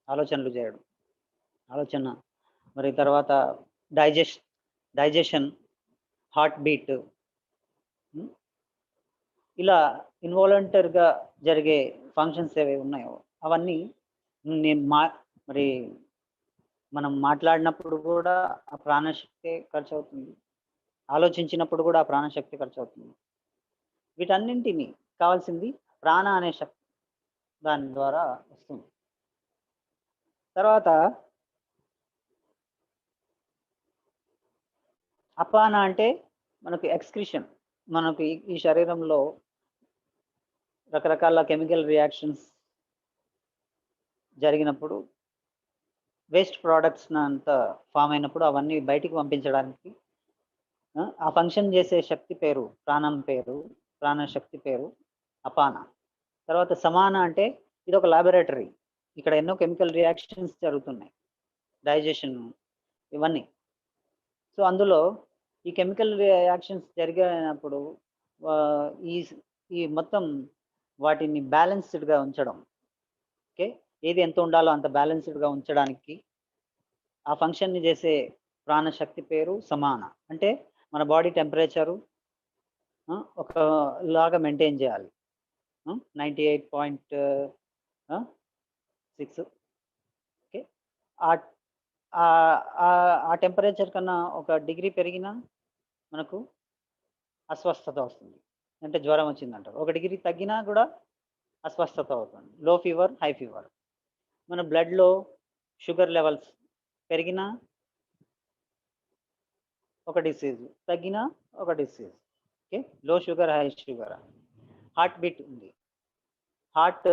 ఆలోచనలు చేయడం, ఆలోచన మరి తర్వాత డైజెషన్, హార్ట్ బీట్, ఇలా ఇన్వాలంటరీగా జరిగే ఫంక్షన్స్ ఏవి ఉన్నాయో అవన్నీ నేను మరి మనం మాట్లాడినప్పుడు కూడా ఆ ప్రాణశక్తి ఖర్చు అవుతుంది, ఆలోచించినప్పుడు కూడా ఆ ప్రాణశక్తి ఖర్చు అవుతుంది. వీటన్నింటినీ కావాల్సింది ప్రాణ అనే శక్తి దాని ద్వారా వస్తుంది. తర్వాత అపాన అంటే మనకు ఎక్స్క్రిషన్. మనకు ఈ శరీరంలో రకరకాల కెమికల్ రియాక్షన్స్ జరిగినప్పుడు వేస్ట్ ప్రోడక్ట్స్ అంతా ఫామ్ అయినప్పుడు అవన్నీ బయటికి పంపించడానికి ఆ ఫంక్షన్ చేసే శక్తి పేరు ప్రాణశక్తి పేరు అపాన. తర్వాత సమాన అంటే ఇది ఒక లాబొరేటరీ, ఇక్కడ ఎన్నో కెమికల్ రియాక్షన్స్ జరుగుతున్నాయి, డైజెషన్ ఇవన్నీ. సో అందులో ఈ కెమికల్ రియాక్షన్స్ జరిగినప్పుడు ఈ ఈ మొత్తం వాటిని బ్యాలెన్స్డ్గా ఉంచడం, ఓకే, ఏది ఎంత ఉండాలో అంత బ్యాలెన్స్డ్గా ఉంచడానికి ఆ ఫంక్షన్ని చేసే ప్రాణశక్తి పేరు సమాన. అంటే మన బాడీ టెంపరేచరు ఒకలాగా మెయింటైన్ చేయాలి, 98.6, ఓకే. ఆ టెంపరేచర్ కన్నా 1 డిగ్రీ పెరిగినా మనకు అస్వస్థత వస్తుంది, అంటే జ్వరం వచ్చిందంటారు. 1 డిగ్రీ తగ్గినా కూడా అస్వస్థత అవుతుంది, లో ఫీవర్, హై ఫీవర్. మన బ్లడ్లో షుగర్ లెవెల్స్ పెరిగినా ఒక డిసీజ్, తగ్గినా ఒక డిసీజ్, ఓకే, లో sugar, high sugar. Heart beat ఉంది, హార్ట్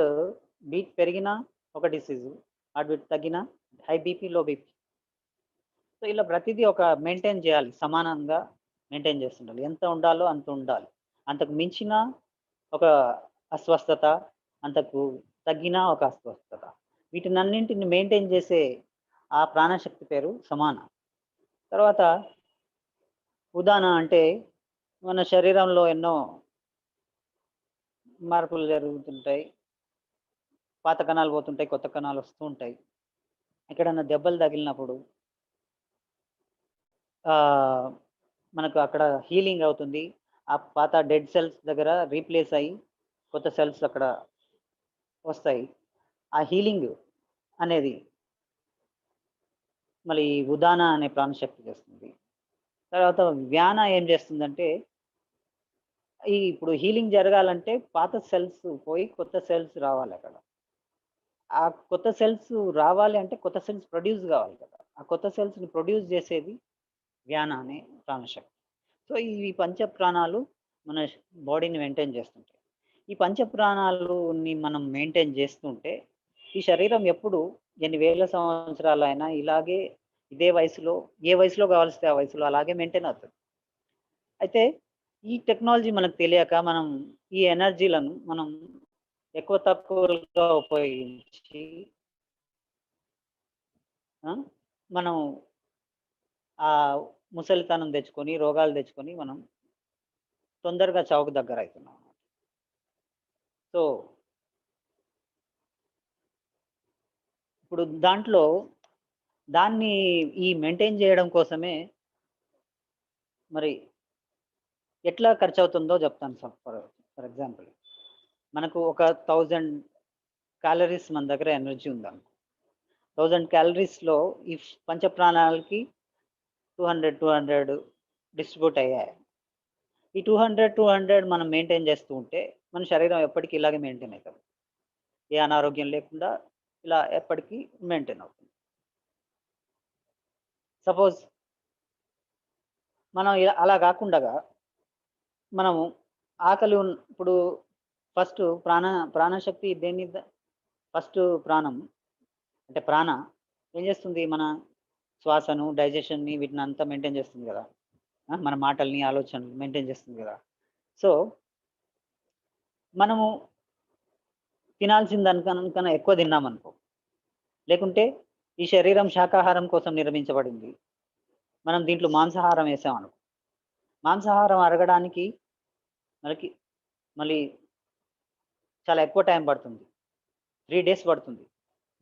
బీట్ పెరిగినా ఒక డిసీజ్, హార్ట్ బీట్ తగ్గినా high BP, low BP. So ఇలా ప్రతిదీ ఒక మెయింటైన్ చేయాలి, సమానంగా మెయింటైన్ చేస్తుండాలి, ఎంత ఉండాలో అంత ఉండాలి. అంతకు మించిన ఒక అస్వస్థత, అంతకు తగ్గిన ఒక అస్వస్థత, వీటినన్నింటిని మెయింటైన్ చేసే ఆ ప్రాణశక్తి పేరు సమాన. తర్వాత ఉదాన అంటే మన శరీరంలో ఎన్నో మార్పులు జరుగుతుంటాయి, పాత కణాలు పోతుంటాయి, కొత్త కణాలు వస్తూ ఉంటాయి. ఎక్కడన్నా దెబ్బలు తగిలినప్పుడు మనకు అక్కడ హీలింగ్ అవుతుంది, ఆ పాత డెడ్ సెల్స్ దగ్గర రీప్లేస్ అయ్యి కొత్త సెల్స్ అక్కడ వస్తాయి. ఆ హీలింగ్ అనేది మళ్ళీ ఉదాన అనే ప్రాణశక్తి చేస్తుంది. తర్వాత వ్యాన ఏం చేస్తుందంటే ఇప్పుడు హీలింగ్ జరగాలంటే పాత సెల్స్ పోయి కొత్త సెల్స్ రావాలి అక్కడ. ఆ కొత్త సెల్స్ రావాలి అంటే కొత్త సెల్స్ ప్రొడ్యూస్ కావాలి కదా, ఆ కొత్త సెల్స్ని ప్రొడ్యూస్ చేసేది వ్యాన అనే ప్రాణశక్తి. సో ఈ పంచప్రాణాలు మన బాడీని మెయింటైన్ చేస్తుంటాయి. ఈ పంచప్రాణాలని మనం మెయింటైన్ చేస్తుంటే ఈ శరీరం ఎప్పుడు ఎన్ని వేల సంవత్సరాలైనా ఇలాగే ఇదే వయసులో, ఏ వయసులో కావాల్స్తే ఆ వయసులో అలాగే మెయింటైన్ అవుతుంది. అయితే ఈ టెక్నాలజీ మనకు తెలియక మనం ఈ ఎనర్జీలను మనం ఎక్కువ తక్కువగా ఉపయోగించి మనం ఆ ముసలితనం తెచ్చుకొని, రోగాలు తెచ్చుకొని మనం తొందరగా చావుకు దగ్గర అవుతున్నాం. సో ఇప్పుడు దాన్ని ఈ మెయింటైన్ చేయడం కోసమే మరి ఎట్లా ఖర్చు అవుతుందో చెప్తాను. ఫర్ ఎగ్జాంపుల్, మనకు ఒక 1000 క్యాలరీస్ మన దగ్గర ఎనర్జీ ఉందనుకో, 1000 క్యాలరీస్లో ఈ పంచప్రాణాలకి 200 డిస్ట్రిబ్యూట్ అయ్యాయి. ఈ 200 మనం మెయింటైన్ చేస్తూ ఉంటే మన శరీరం ఎప్పటికీ ఇలాగే మెయింటైన్ అవుతుంది, ఏ అనారోగ్యం లేకుండా ఇలా ఎప్పటికీ మెయింటైన్ అవుతుంది. సపోజ్ మనం అలా కాకుండా మనము ఆకలి ఇప్పుడు ఫస్ట్ ప్రాణశక్తి దేన్ని, ఫస్ట్ ప్రాణం అంటే ప్రాణ ఏం చేస్తుంది, మన శ్వాసను, డైజెషన్ని, వీటిని అంతా మెయింటైన్ చేస్తుంది కదా, మన మాటల్ని, ఆలోచనలు మెయింటైన్ చేస్తుంది కదా. సో మనము తినాల్సిన దానికన్నా ఎక్కువ తిన్నామనుకో, లేకుంటే ఈ శరీరం శాకాహారం కోసం నిర్మించబడింది, మనం దీంట్లో మాంసాహారం వేసామనుకో, మాంసాహారం అరగడానికి మనకి మళ్ళీ చాలా ఎక్కువ టైం పడుతుంది. 3 డేస్ పడుతుంది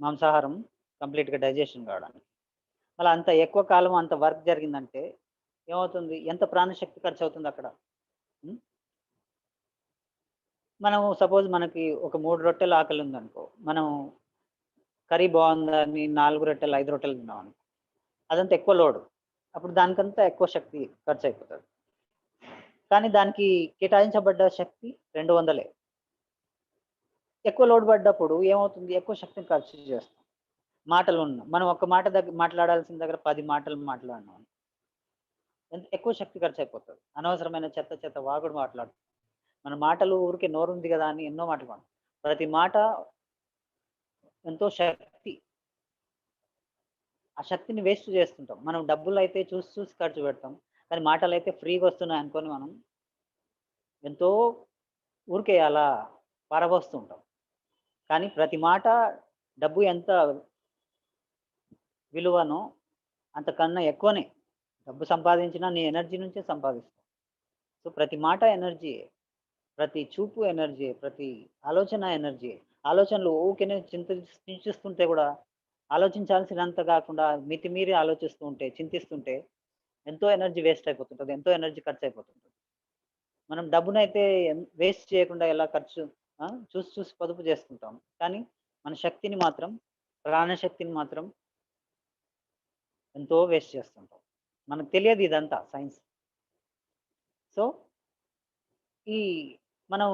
మాంసాహారం కంప్లీట్గా డైజెషన్ కావడానికి. మళ్ళీ అంత ఎక్కువ కాలం అంత వర్క్ జరిగిందంటే ఏమవుతుంది, ఎంత ప్రాణశక్తి ఖర్చు అవుతుంది అక్కడ. ఉం? మనం సపోజ్ మనకి ఒక 3 రొట్టెల ఆకలి ఉందనుకో, మనం కర్రీ బాగుందని 4 రొట్టెలు 5 రొట్టెలు తిన్నాం అనుకో, అదంతా ఎక్కువ లోడు, అప్పుడు దానికంతా ఎక్కువ శక్తి ఖర్చు అయిపోతుంది. కానీ దానికి కేటాయించబడ్డ శక్తి 200. ఎక్కువ లోడ్ పడ్డప్పుడు ఏమవుతుంది, ఎక్కువ శక్తిని ఖర్చు చేస్తాం. మాటలు ఉన్నాం, మనం ఒక మాట మాట్లాడాల్సిన దగ్గర 10 మాటలు మాట్లాడినాం, ఎంత ఎక్కువ శక్తి ఖర్చు అయిపోతుంది. అనవసరమైన చెత్త వాగుడు మాట్లాడుతాం. మన మాటలు ఊరికే నోరుంది కదా అని ఎన్నో మాటలు మాట్లాడతాం. ప్రతి మాట ఎంతో శక్తి, ఆ శక్తిని వేస్ట్ చేస్తుంటాం. మనం డబ్బులు అయితే చూసి ఖర్చు పెడతాం, కానీ మాటలు అయితే ఫ్రీగా వస్తున్నాయి అనుకొని మనం ఎంతో ఊరికే అలా పారబోస్తుంటాం. కానీ ప్రతి మాట డబ్బు ఎంత విలువనో అంతకన్నా ఎక్కువనే. డబ్బు సంపాదించినా నీ ఎనర్జీ నుంచే సంపాదిస్తాం. సో ప్రతి మాట ఎనర్జీ, ప్రతి చూపు ఎనర్జీ, ప్రతి ఆలోచన ఎనర్జీ. ఆలోచనలు ఊరికేనే చింతిస్తుంటే కూడా, ఆలోచించాల్సినంత కాకుండా మితిమీరి ఆలోచిస్తూ ఉంటే, చింతిస్తుంటే ఎంతో ఎనర్జీ వేస్ట్ అయిపోతుంటుంది, ఎంతో ఎనర్జీ ఖర్చు అయిపోతుంటుంది. మనం డబ్బునైతే వేస్ట్ చేయకుండా ఎలా ఖర్చు చూసి పొదుపు చేసుకుంటాం, కానీ మన శక్తిని మాత్రం, ప్రాణశక్తిని మాత్రం ఎంతో వేస్ట్ చేస్తుంటాం. మనకు తెలియదు ఇదంతా సైన్స్. సో ఈ మనం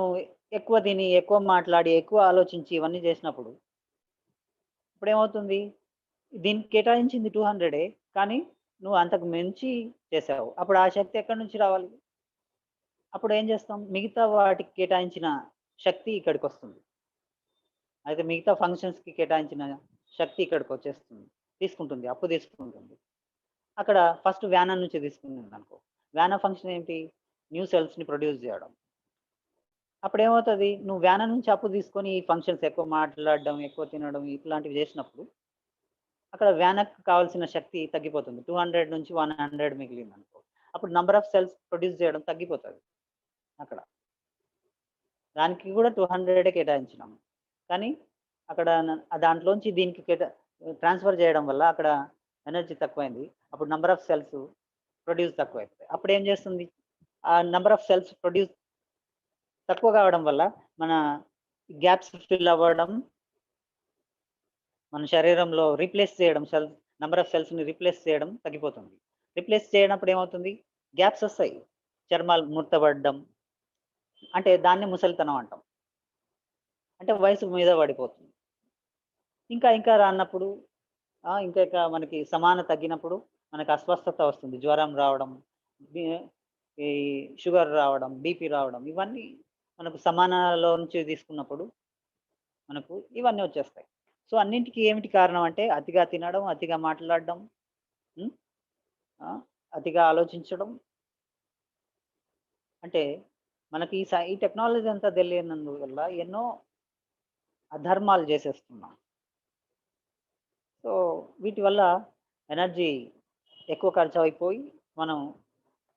ఎక్కువ తిని, ఎక్కువ మాట్లాడి, ఎక్కువ ఆలోచించి ఇవన్నీ చేసినప్పుడు ఇప్పుడేమవుతుంది, దీనికి కేటాయించింది 200, కానీ నువ్వు అంతకు మించి చేసావు. అప్పుడు ఆ శక్తి ఎక్కడి నుంచి రావాలి? అప్పుడు ఏం చేస్తాం, మిగతా వాటికి కేటాయించిన శక్తి ఇక్కడికి వస్తుంది. అయితే మిగతా ఫంక్షన్స్కి కేటాయించిన శక్తి ఇక్కడికి వచ్చేస్తుంది, తీసుకుంటుంది, అప్పు తీసుకుంటుంది. అక్కడ ఫస్ట్ వ్యాన నుంచి తీసుకుంటుంది అనుకో. వ్యాన ఫంక్షన్ ఏంటి, న్యూ సెల్స్ని ప్రొడ్యూస్ చేయడం. అప్పుడు ఏమవుతుంది, నువ్వు వ్యాన నుంచి అప్పు తీసుకొని ఈ ఫంక్షన్స్ ఎక్కువ మాట్లాడడం, ఎక్కువ తినడం, ఇట్లాంటివి చేసినప్పుడు అక్కడ వ్యానకు కావాల్సిన శక్తి తగ్గిపోతుంది. 200 నుంచి 100 మిగిలింది అనుకో, అప్పుడు నంబర్ ఆఫ్ సెల్స్ ప్రొడ్యూస్ చేయడం తగ్గిపోతుంది. అక్కడ దానికి కూడా 200 కేటాయించినాము, కానీ అక్కడ దాంట్లోంచి దీనికి ట్రాన్స్ఫర్ చేయడం వల్ల అక్కడ ఎనర్జీ తక్కువైంది. అప్పుడు నంబర్ ఆఫ్ సెల్స్ ప్రొడ్యూస్ తక్కువైపోతాయి. అప్పుడు ఏం చేస్తుంది, ఆ నంబర్ ఆఫ్ సెల్స్ ప్రొడ్యూస్ తక్కువ కావడం వల్ల మన గ్యాప్స్ ఫిల్ అవ్వడం, మన శరీరంలో రీప్లేస్ చేయడం, నంబర్ ఆఫ్ సెల్స్ని రీప్లేస్ చేయడం తగ్గిపోతుంది. రీప్లేస్ చేయనప్పుడు ఏమవుతుంది, గ్యాప్స్ వస్తాయి, చర్మాలు ముడతపడడం, అంటే దాన్ని ముసలితనం అంటాం, అంటే వయసు మీద పడిపోతుంది. ఇంకా రానప్పుడు ఇంకా మనకి సమాన తగ్గినప్పుడు మనకు అస్వస్థత వస్తుంది, జ్వరం రావడం, ఈ షుగర్ రావడం, బీపీ రావడం, ఇవన్నీ మనకు సమానాలో నుంచి తీసుకున్నప్పుడు మనకు ఇవన్నీ వచ్చేస్తాయి. సో అన్నింటికి ఏమిటి కారణం అంటే అతిగా తినడం, అతిగా మాట్లాడడం, అతిగా ఆలోచించడం. అంటే మనకి ఈ టెక్నాలజీ అంతా తెలియనందువల్ల ఎన్నో అధర్మాలు చేసేస్తున్నాం. సో వీటి వల్ల ఎనర్జీ ఎక్కువ ఖర్చు అయిపోయి మనం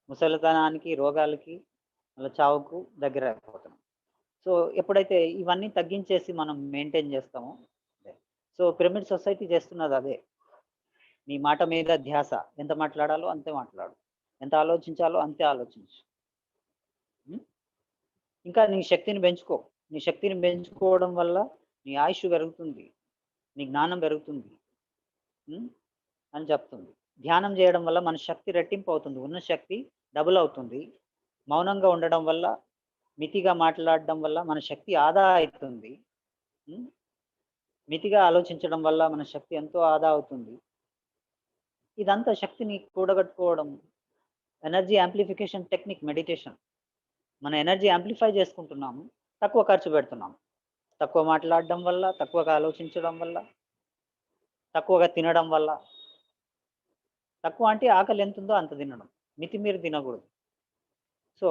ముసలితనానికి, రోగాలకి, మళ్ళీ చావుకు దగ్గర అయిపోతున్నాం. సో ఎప్పుడైతే ఇవన్నీ తగ్గించేసి మనం మెయింటైన్ చేస్తామో, సో పిరమిడ్ సొసైటీ చేస్తున్నది అదే. నీ మాట మీద ధ్యాస, ఎంత మాట్లాడాలో అంతే మాట్లాడు, ఎంత ఆలోచించాలో అంతే ఆలోచించు. ఇంకా నీ శక్తిని పెంచుకో. నీ శక్తిని పెంచుకోవడం వల్ల నీ ఆయుష్ పెరుగుతుంది, నీ జ్ఞానం పెరుగుతుంది అని చెప్తుంది. ధ్యానం చేయడం వల్ల మన శక్తి రెట్టింపు అవుతుంది, ఉన్న శక్తి డబుల్ అవుతుంది. మౌనంగా ఉండడం వల్ల, మితిగా మాట్లాడడం వల్ల మన శక్తి ఆదా అవుతుంది. మితిగా ఆలోచించడం వల్ల మన శక్తి ఎంతో ఆదా అవుతుంది. ఇదంతా శక్తిని కూడగట్టుకోవడం ఎనర్జీ యాంప్లిఫికేషన్ టెక్నిక్, మెడిటేషన్. మన ఎనర్జీ యాంప్లిఫై చేసుకుంటున్నాము, తక్కువ ఖర్చు పెడుతున్నాము. తక్కువ మాట్లాడడం వల్ల, తక్కువగా ఆలోచించడం వల్ల, తక్కువగా తినడం వల్ల. తక్కువ అంటే ఆకలి ఎంత ఉందో అంత తినడం, మితిమీరి తినకూడదు. సో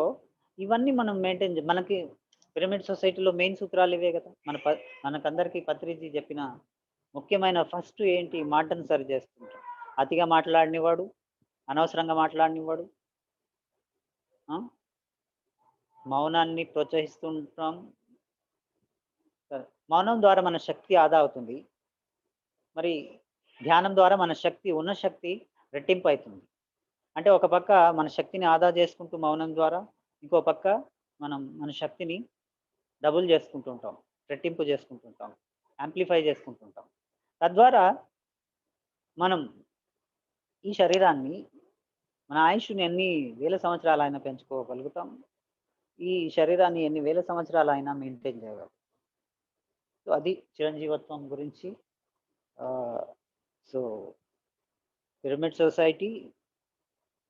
ఇవన్నీ మనం మెయింటైన్, మనకి పిరమిడ్ సొసైటీలో మెయిన్ సూత్రాలు ఇవే కదా. మనకందరికీ పత్రిజీ చెప్పిన ముఖ్యమైన ఫస్ట్ ఏంటి, మాటను సరి చేస్తుంటాం. అతిగా మాట్లాడినవాడు, అనవసరంగా మాట్లాడినవాడు, మౌనాన్ని ప్రోత్సహిస్తుంటాం. మౌనం ద్వారా మన శక్తి ఆదా అవుతుంది. మరి ధ్యానం ద్వారా మన శక్తి, ఉన్న శక్తి రెట్టింపు అవుతుంది. అంటే ఒక పక్క మన శక్తిని ఆదా చేసుకుంటూ మౌనం ద్వారా, ఇంకో పక్క మనం మన శక్తిని డబుల్ చేసుకుంటుంటాం, రెట్టింపు చేసుకుంటుంటాం, యాంప్లిఫై చేసుకుంటుంటాం. తద్వారా మనం ఈ శరీరాన్ని, మన ఆయుష్ని ఎన్ని వేల సంవత్సరాలైనా పెంచుకోగలుగుతాం. ఈ శరీరాన్ని ఎన్ని వేల సంవత్సరాలైనా మెయింటైన్ చేయగలం. సో అది చిరంజీవత్వం గురించి. సో పిరమిడ్ సొసైటీ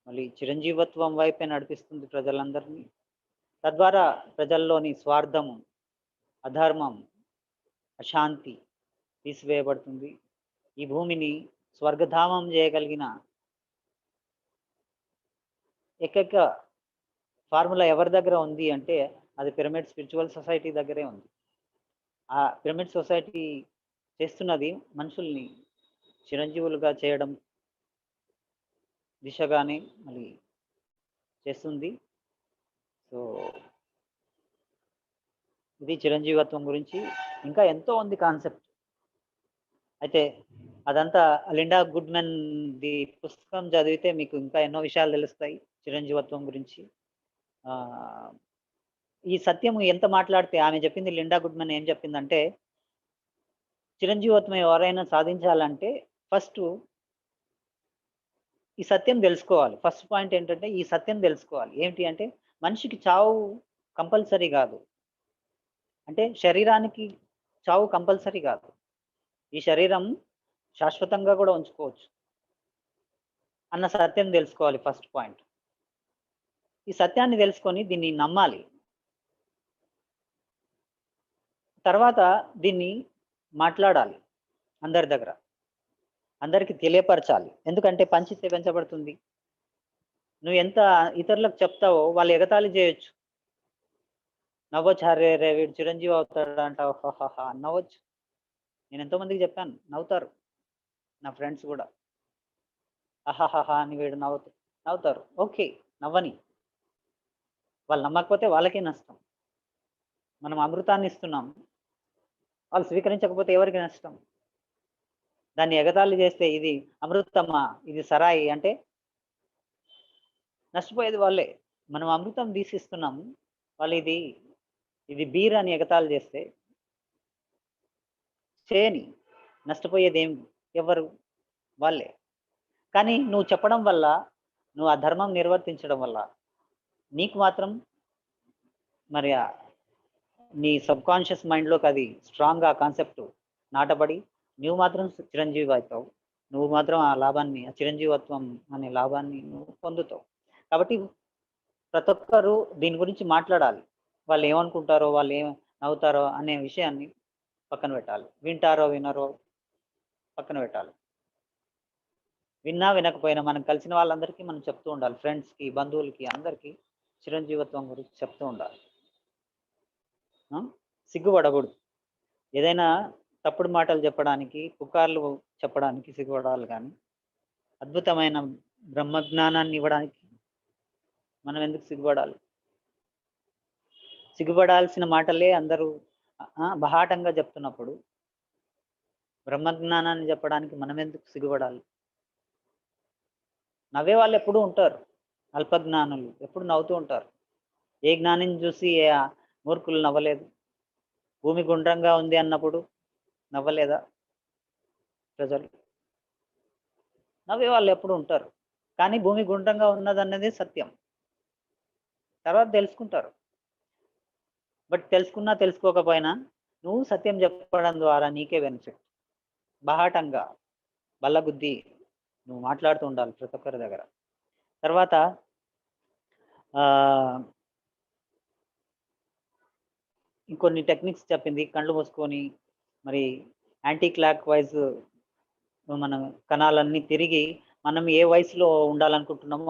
మళ్ళీ చిరంజీవత్వం వైపే నడిపిస్తుంది ప్రజలందరినీ. తద్వారా ప్రజల్లోని స్వార్థం, అధర్మం, అశాంతి తీసివేయబడుతుంది. ఈ భూమిని స్వర్గధామం చేయగలిగిన ఏకైక ఫార్ములా ఎవరి దగ్గర ఉంది అంటే అది పిరమిడ్ స్పిరిచువల్ సొసైటీ దగ్గరే ఉంది. ఆ పిరమిడ్ సొసైటీ చేస్తున్నది మనుషుల్ని చిరంజీవులుగా చేయడం దిశగానే మళ్ళీ చేస్తుంది. సో ఇది చిరంజీవత్వం గురించి. ఇంకా ఎంతో ఉంది కాన్సెప్ట్. అయితే అదంతా లిండా గుడ్మెన్ ది పుస్తకం చదివితే మీకు ఇంకా ఎన్నో విషయాలు తెలుస్తాయి చిరంజీవత్వం గురించి. ఈ సత్యం ఎంత మాట్లాడితే, ఆమె చెప్పింది, లిండా గుడ్మెన్ ఏం చెప్పిందంటే, చిరంజీవత్వం ఎవరైనా సాధించాలంటే ఫస్ట్ ఈ సత్యం తెలుసుకోవాలి. ఫస్ట్ పాయింట్ ఏంటంటే ఈ సత్యం తెలుసుకోవాలి. ఏంటి అంటే మనిషికి చావు కంపల్సరీ కాదు, అంటే శరీరానికి చావు కంపల్సరీ కాదు. ఈ శరీరం శాశ్వతంగా కూడా ఉంచుకోవచ్చు అన్న సత్యం తెలుసుకోవాలి ఫస్ట్ పాయింట్. ఈ సత్యాన్ని తెలుసుకొని దీన్ని నమ్మాలి. తర్వాత దీన్ని మాట్లాడాలి అందరి దగ్గర, అందరికి తెలియపరచాలి. ఎందుకంటే పంచితే పెంచబడుతుంది. నువ్వు ఎంత ఇతరులకు చెప్తావో వాళ్ళు ఎగతాళి చేయొచ్చు, నవ్వచ్చు. హరే రే వీడు చిరంజీవి అవుతాడు అంటావు, హాహా నవ్వచ్చు. నేను ఎంతోమందికి చెప్పాను, నవ్వుతారు నా ఫ్రెండ్స్ కూడా. అహాహా అని వీడు నవ్వుతారు. ఓకే, నవ్వని. వాళ్ళు నమ్మకపోతే వాళ్ళకే నష్టం. మనం అమృతాన్ని ఇస్తున్నాం, వాళ్ళు స్వీకరించకపోతే ఎవరికి నష్టం? దాన్ని ఎగతాళి చేస్తే ఇది అమృతమా, ఇది సరాయి అంటే నష్టపోయేది వాళ్ళే. మనం అమృతం తీసిస్తున్నాము, వాళ్ళు ఇది బీర్ అని ఎగతాళి చేస్తే చేయని, నష్టపోయేది ఎవరు? వాళ్ళే. కానీ నువ్వు చెప్పడం వల్ల, నువ్వు ఆ ధర్మం నిర్వర్తించడం వల్ల నీకు మాత్రం మరి నీ సబ్ కాన్షియస్ మైండ్లోకి అది స్ట్రాంగ్గా కాన్సెప్ట్ నాటబడి నువ్వు మాత్రం చిరంజీవి అవుతావు. నువ్వు మాత్రం ఆ లాభాన్ని, ఆ చిరంజీవత్వం అనే లాభాన్ని నువ్వు పొందుతావు. కాబట్టి ప్రతి ఒక్కరు దీని గురించి మాట్లాడాలి. వాళ్ళు ఏమనుకుంటారో, వాళ్ళు ఏం నవ్వుతారో అనే విషయాన్ని పక్కన పెట్టాలి. వింటారో వినరో పక్కన పెట్టాలి. విన్నా వినకపోయినా మనం కలిసిన వాళ్ళందరికీ మనం చెప్తూ ఉండాలి. ఫ్రెండ్స్కి, బంధువులకి, అందరికీ చిరంజీవత్వం గురించి చెప్తూ ఉండాలి. సిగ్గుపడకూడదు. ఏదైనా తప్పుడు మాటలు చెప్పడానికి, పుకార్లు చెప్పడానికి సిగ్గుపడాలి. కానీ అద్భుతమైన బ్రహ్మజ్ఞానాన్ని ఇవ్వడానికి మనం ఎందుకు సిగ్గుపడాలి? సిగ్గుపడాల్సిన మాటలే అందరూ బహాటంగా చెప్తున్నప్పుడు బ్రహ్మజ్ఞానాన్ని చెప్పడానికి మనం ఎందుకు సిగ్గుపడాలి? నవ్వే వాళ్ళు ఎప్పుడూ ఉంటారు, అల్పజ్ఞానులు ఎప్పుడు నవ్వుతూ ఉంటారు. ఏ జ్ఞానిని చూసి ఏ మూర్ఖులు నవ్వలేదు? భూమి గుండ్రంగా ఉంది అన్నప్పుడు నవ్వలేదా ప్రజలు? నవ్వే వాళ్ళు ఎప్పుడు ఉంటారు. కానీ భూమి గుండ్రంగా ఉన్నదన్నది సత్యం. తర్వాత తెలుసుకుంటారు. బట్ తెలుసుకున్నా తెలుసుకోకపోయినా నువ్వు సత్యం చెప్పడం ద్వారా నీకే బెనిఫిట్. బహాటంగా బల్లగుద్ది నువ్వు మాట్లాడుతూ ఉండాలి ప్రతి ఒక్కరి దగ్గర. తర్వాత ఇంకొన్ని టెక్నిక్స్ చెప్పింది. కళ్ళు మూసుకొని మరి యాంటీ క్లాక్ వైజ్ మన కణాలన్నీ తిరిగి మనం ఏ వయసులో ఉండాలనుకుంటున్నామో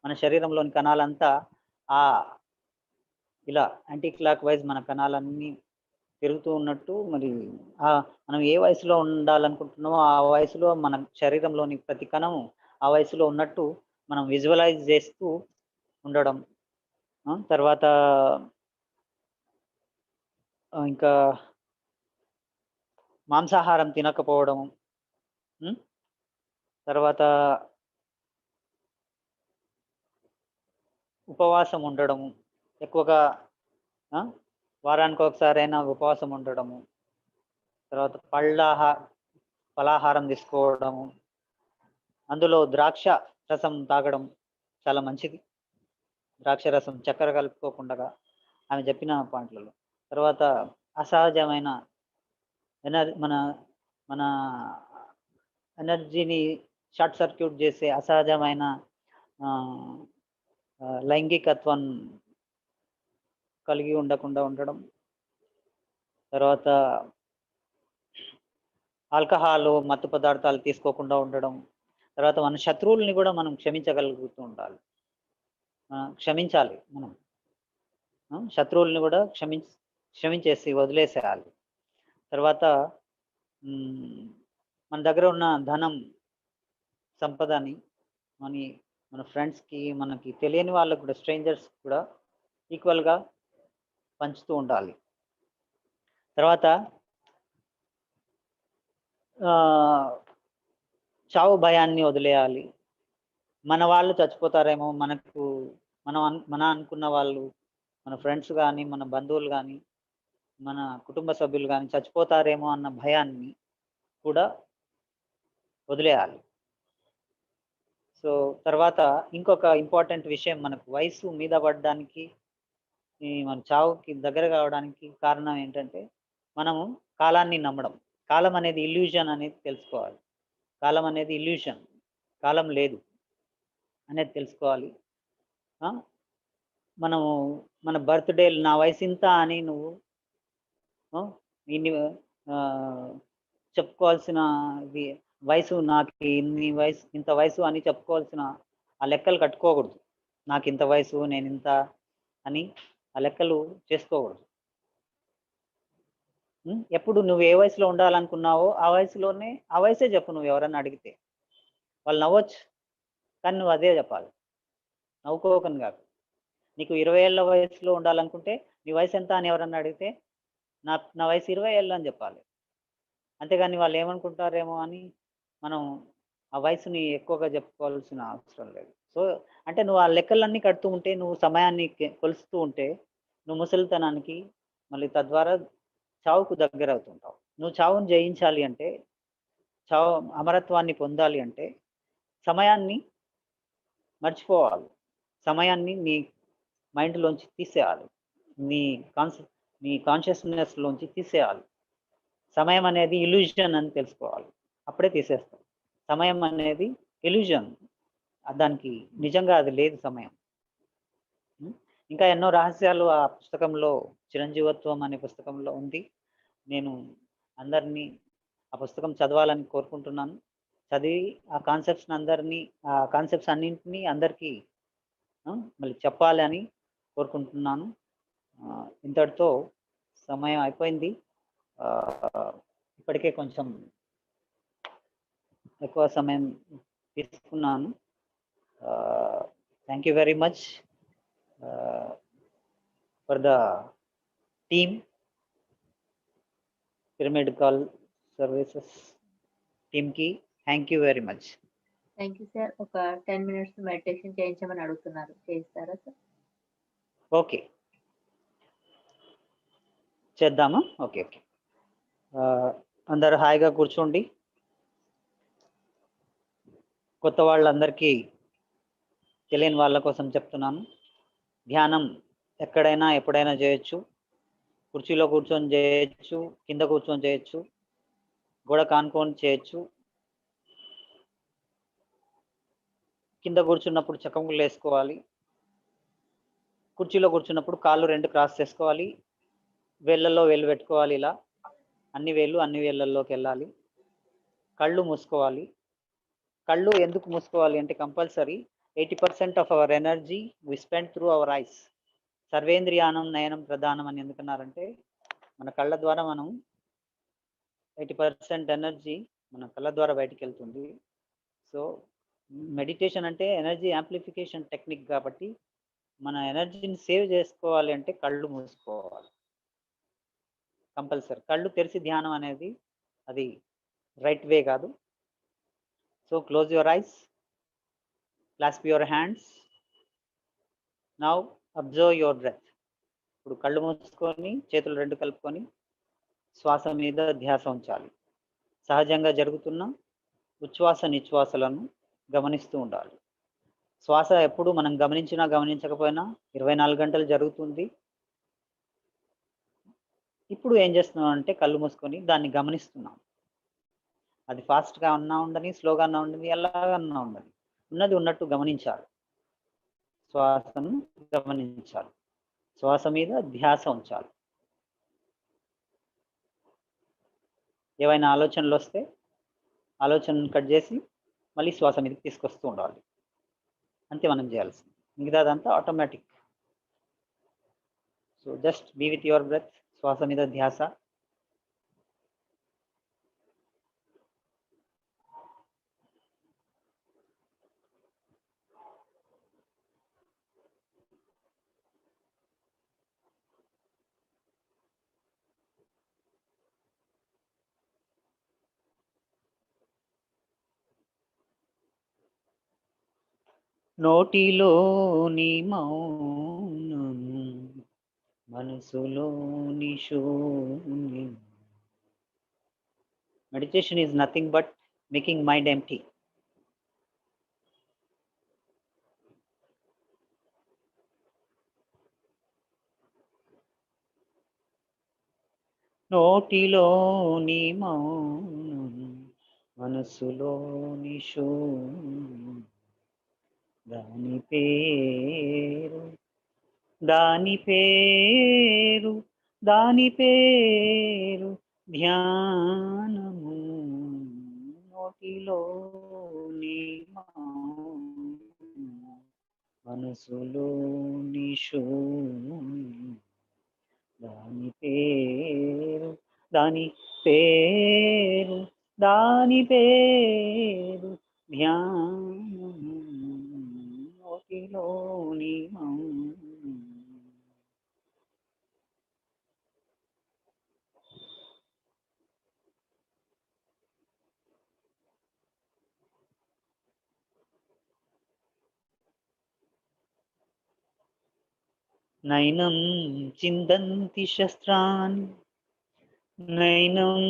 మన శరీరంలోని కణాలంతా ఆ ఇలా యాంటీ క్లాక్ వైజ్ మన కణాలన్నీ పెరుగుతూ ఉన్నట్టు మరి మనం ఏ వయసులో ఉండాలనుకుంటున్నామో ఆ వయసులో మన శరీరంలోని ప్రతి కణము ఆ వయసులో ఉన్నట్టు మనం విజువలైజ్ చేస్తూ ఉండడం. తర్వాత ఇంకా మాంసాహారం తినకపోవడం, తర్వాత ఉపవాసం ఉండడము, ఎక్కువగా వారానికి ఒకసారైనా ఉపవాసం ఉండడము, తర్వాత ఫలాహారం తీసుకోవడము, అందులో ద్రాక్ష రసం తాగడం చాలా మంచిది. ద్రాక్ష రసం చక్కెర కలుపుకోకుండా ఆమె చెప్పిన పాయింట్లలో. తర్వాత అసహజమైన మన ఎనర్జీని షార్ట్ సర్క్యూట్ చేసే అసహజమైన లైంగికత్వం కలిగి ఉండకుండా ఉండడం. తర్వాత ఆల్కహాల్ మత్తు పదార్థాలు తీసుకోకుండా ఉండడం. తర్వాత మన శత్రువుల్ని కూడా మనం క్షమించగలుగుతూ ఉండాలి. క్షమించాలి మనం. శత్రువుల్ని కూడా క్షమించేసి వదిలేసేయాలి. తర్వాత మన దగ్గర ఉన్న ధనం సంపదని మన ఫ్రెండ్స్కి, మనకి తెలియని వాళ్ళకు కూడా, స్ట్రేంజర్స్ కూడా ఈక్వల్గా పంచుతూ ఉండాలి. తర్వాత చావు భయాన్ని వదిలేయాలి. మన వాళ్ళు చచ్చిపోతారేమో, మన అనుకున్న వాళ్ళు, మన ఫ్రెండ్స్ కానీ, మన బంధువులు కానీ, మన కుటుంబ సభ్యులు కానీ చచ్చిపోతారేమో అన్న భయాన్ని కూడా వదిలేయాలి. సో తర్వాత ఇంకొక ఇంపార్టెంట్ విషయం, మనకు వయసు మీద పడడానికి, మన చావుకి దగ్గర కావడానికి కారణం ఏంటంటే మనము కాలాన్ని నమ్మడం. కాలం అనేది ఇల్యూజన్ అనేది తెలుసుకోవాలి. కాలం అనేది ఇల్యూషన్, కాలం లేదు అనేది తెలుసుకోవాలి. మనము మన బర్త్డే, నా వయసు ఇంత అని నువ్వు ఇన్ని చెప్పుకోవాల్సిన వయసు, నాకు ఇంత వయసు అని చెప్పుకోవాల్సిన ఆ లెక్కలు కట్టుకోకూడదు. నాకు ఇంత వయసు, నేను ఇంత అని ఆ లెక్కలు చేసుకోకూడదు. ఎప్పుడు నువ్వు ఏ వయసులో ఉండాలనుకున్నావో ఆ వయసే చెప్పు. నువ్వు ఎవరన్నా అడిగితే వాళ్ళు నవ్వచ్చు, కానీ నువ్వు అదే చెప్పాలి, నవ్వుకోకని కాదు. నీకు 20 ఏళ్ళ వయసులో ఉండాలనుకుంటే నీ వయసు ఎంత అని ఎవరన్నా అడిగితే నా వయసు 20 ఏళ్ళు అని చెప్పాలి. అంతేగాని వాళ్ళు ఏమనుకుంటారేమో అని మనం ఆ వయసుని ఎక్కువగా చెప్పుకోవాల్సిన అవసరం లేదు. సో అంటే నువ్వు ఆ లెక్కలన్నీ కడుతూ ఉంటే, నువ్వు సమయాన్ని కొలుస్తూ ఉంటే, నువ్వు ముసలితనానికి మళ్ళీ తద్వారా చావుకు దగ్గర అవుతుంటావు. నువ్వు చావును జయించాలి అంటే, అమరత్వాన్ని పొందాలి అంటే సమయాన్ని మర్చిపోవాలి. సమయాన్ని నీ మైండ్లోంచి తీసేయాలి, నీ కాన్షియస్నెస్లోంచి తీసేయాలి. సమయం అనేది ఇల్యూజన్ అని తెలుసుకోవాలి, అప్పుడే తీసేస్తాం. సమయం అనేది ఇల్యూజన్, దానికి నిజంగా అది లేదు సమయం. ఇంకా ఎన్నో రహస్యాలు ఆ పుస్తకంలో, చిరంజీవత్వం అనే పుస్తకంలో ఉంది. నేను అందరినీ ఆ పుస్తకం చదవాలని కోరుకుంటున్నాను. చదివి ఆ కాన్సెప్ట్స్ అన్నింటినీ అందరికీ మళ్ళీ చెప్పాలని కోరుకుంటున్నాను. ఇంతటితో సమయం అయిపోయింది. ఇప్పటికే కొంచెం ఎక్కువ సమయం తీసుకున్నాను. Thank you very much for the team, Pyramid call services టీమ్కి thank you very much. Thank you sir. ఒక 10 minutes మెడిటేషన్ చేయించమని అడుగుతున్నారు, చేయిస్తారా సార్? ఓకే, చేద్దామా? ఓకే. అందరు హాయిగా కూర్చోండి. కొత్త వాళ్ళందరికీ, తెలియని వాళ్ళ కోసం చెప్తున్నాను. ధ్యానం ఎక్కడైనా ఎప్పుడైనా చేయొచ్చు. కుర్చీలో కూర్చొని చేయొచ్చు, కింద కూర్చొని చేయొచ్చు, గోడ కానుకొని చేయొచ్చు. కింద కూర్చున్నప్పుడు చక్కములు వేసుకోవాలి. కుర్చీలో కూర్చున్నప్పుడు కాళ్ళు 2 క్రాస్ చేసుకోవాలి. వేళ్ళల్లో వేలు పెట్టుకోవాలి. ఇలా అన్ని వేళ్ళల్లోకి వెళ్ళాలి. కళ్ళు మూసుకోవాలి. కళ్ళు ఎందుకు మూసుకోవాలి అంటే, compulsory 80% of our energy we spend through our eyes. సర్వేంద్రియానం నయనం ప్రధానం అని ఎందుకన్నారంటే మన కళ్ళ ద్వారా మనం 80% ఎనర్జీ మన కళ్ళ ద్వారా బయటికి వెళ్తుంది. సో మెడిటేషన్ అంటే ఎనర్జీ యాంప్లిఫికేషన్ టెక్నిక్ కాబట్టి మన ఎనర్జీని సేవ్ చేసుకోవాలి అంటే కళ్ళు మూసుకోవాలి కంపల్సరీ. కళ్ళు తెరిచి ధ్యానం అనేది అది రైట్ వే కాదు. So close your eyes, clasp your hands, now observe your breath. ఇప్పుడు కళ్ళు మూసుకొని చేతులు రెండు కలుపుకొని శ్వాస మీద ధ్యాస ఉంచాలి. సహజంగా జరుగుతున్న ఉచ్ఛ్వాస నిశ్వాసలను గమనిస్తూ ఉండాలి. శ్వాస ఎప్పుడు మనం గమనించినా గమనించకపోయినా 24 గంటలు జరుగుతుంది. ఇప్పుడు ఏం చేస్తున్నాం అంటే కళ్ళు మూసుకొని దాన్ని గమనిస్తున్నాం. అది ఫాస్ట్గా అన్నా ఉండని, స్లోగా అన్నా ఉండని, ఎలాగన్నా ఉండని, ఉన్నది ఉన్నట్టు గమనించాలి. శ్వాసను గమనించాలి. శ్వాస మీద ధ్యాస ఉంచాలి. ఏవైనా ఆలోచనలు వస్తే ఆలోచనను కట్ చేసి మళ్ళీ శ్వాస మీదకి తీసుకొస్తూ ఉండాలి. అంతే మనం చేయాల్సింది. మిగతాదంతా automatic. So just be with your breath. శ్వాస మీద ధ్యాస. నోటిలోని మౌనం మనసులోని శూన్యం. Meditation is nothing but making mind empty. నోటిలోని మౌనం మనసులోని శూన్యం. దాని పేరు దాని పేరు దాని పేరు ధ్యానము. నోటిలోని మౌనం మనసులోని శూన్యం. దాని పేరు దాని పేరు దాని పేరు ధ్యానము. నోటిలోని మౌనం. నైనం చిందంతి శస్త్రాన్ని నైనం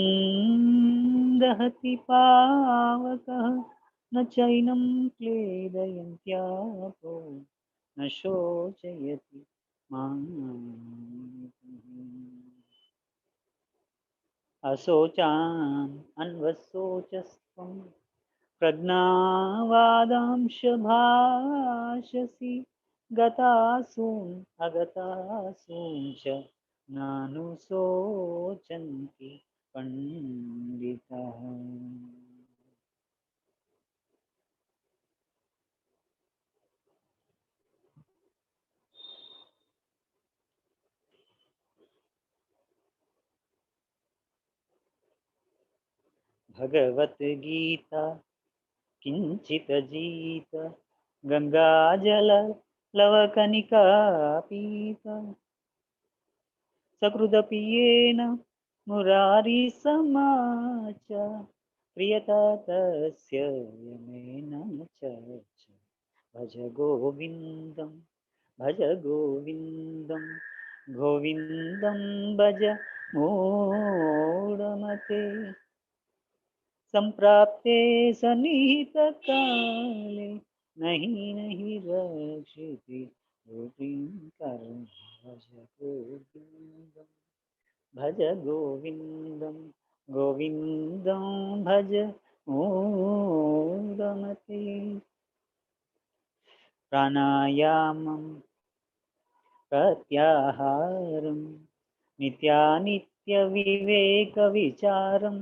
దహతి పావకః న చైనం క్లేదయంత్యాపో న శోచయతి అశోచాన్ అన్వశోచస్త్వం ప్రజ్ఞావాదాంశ భాషసి గతాసూన్ అగతాసూన్ చ నానుశోచంతి పండితః. భగవద్గీత కించిత్ జీత గంగాజల లవకనికా పీత సకృదపి యేన మురారి సమాచ ప్రియతా తస్య యమేన చర్చ. భజ గోవిందం భజ గోవిందం గోవిందం భజ మూఢమతే. సంప్రాప్తే సన్నిహిత కాలే నహి నహి రక్షితి గోపీం కర్మ. భజ గోవిందం గోవిందం భజ మూఢమతే. ప్రాణాయామం ప్రత్యాహారం నిత్యానిత్య వివేక విచారం.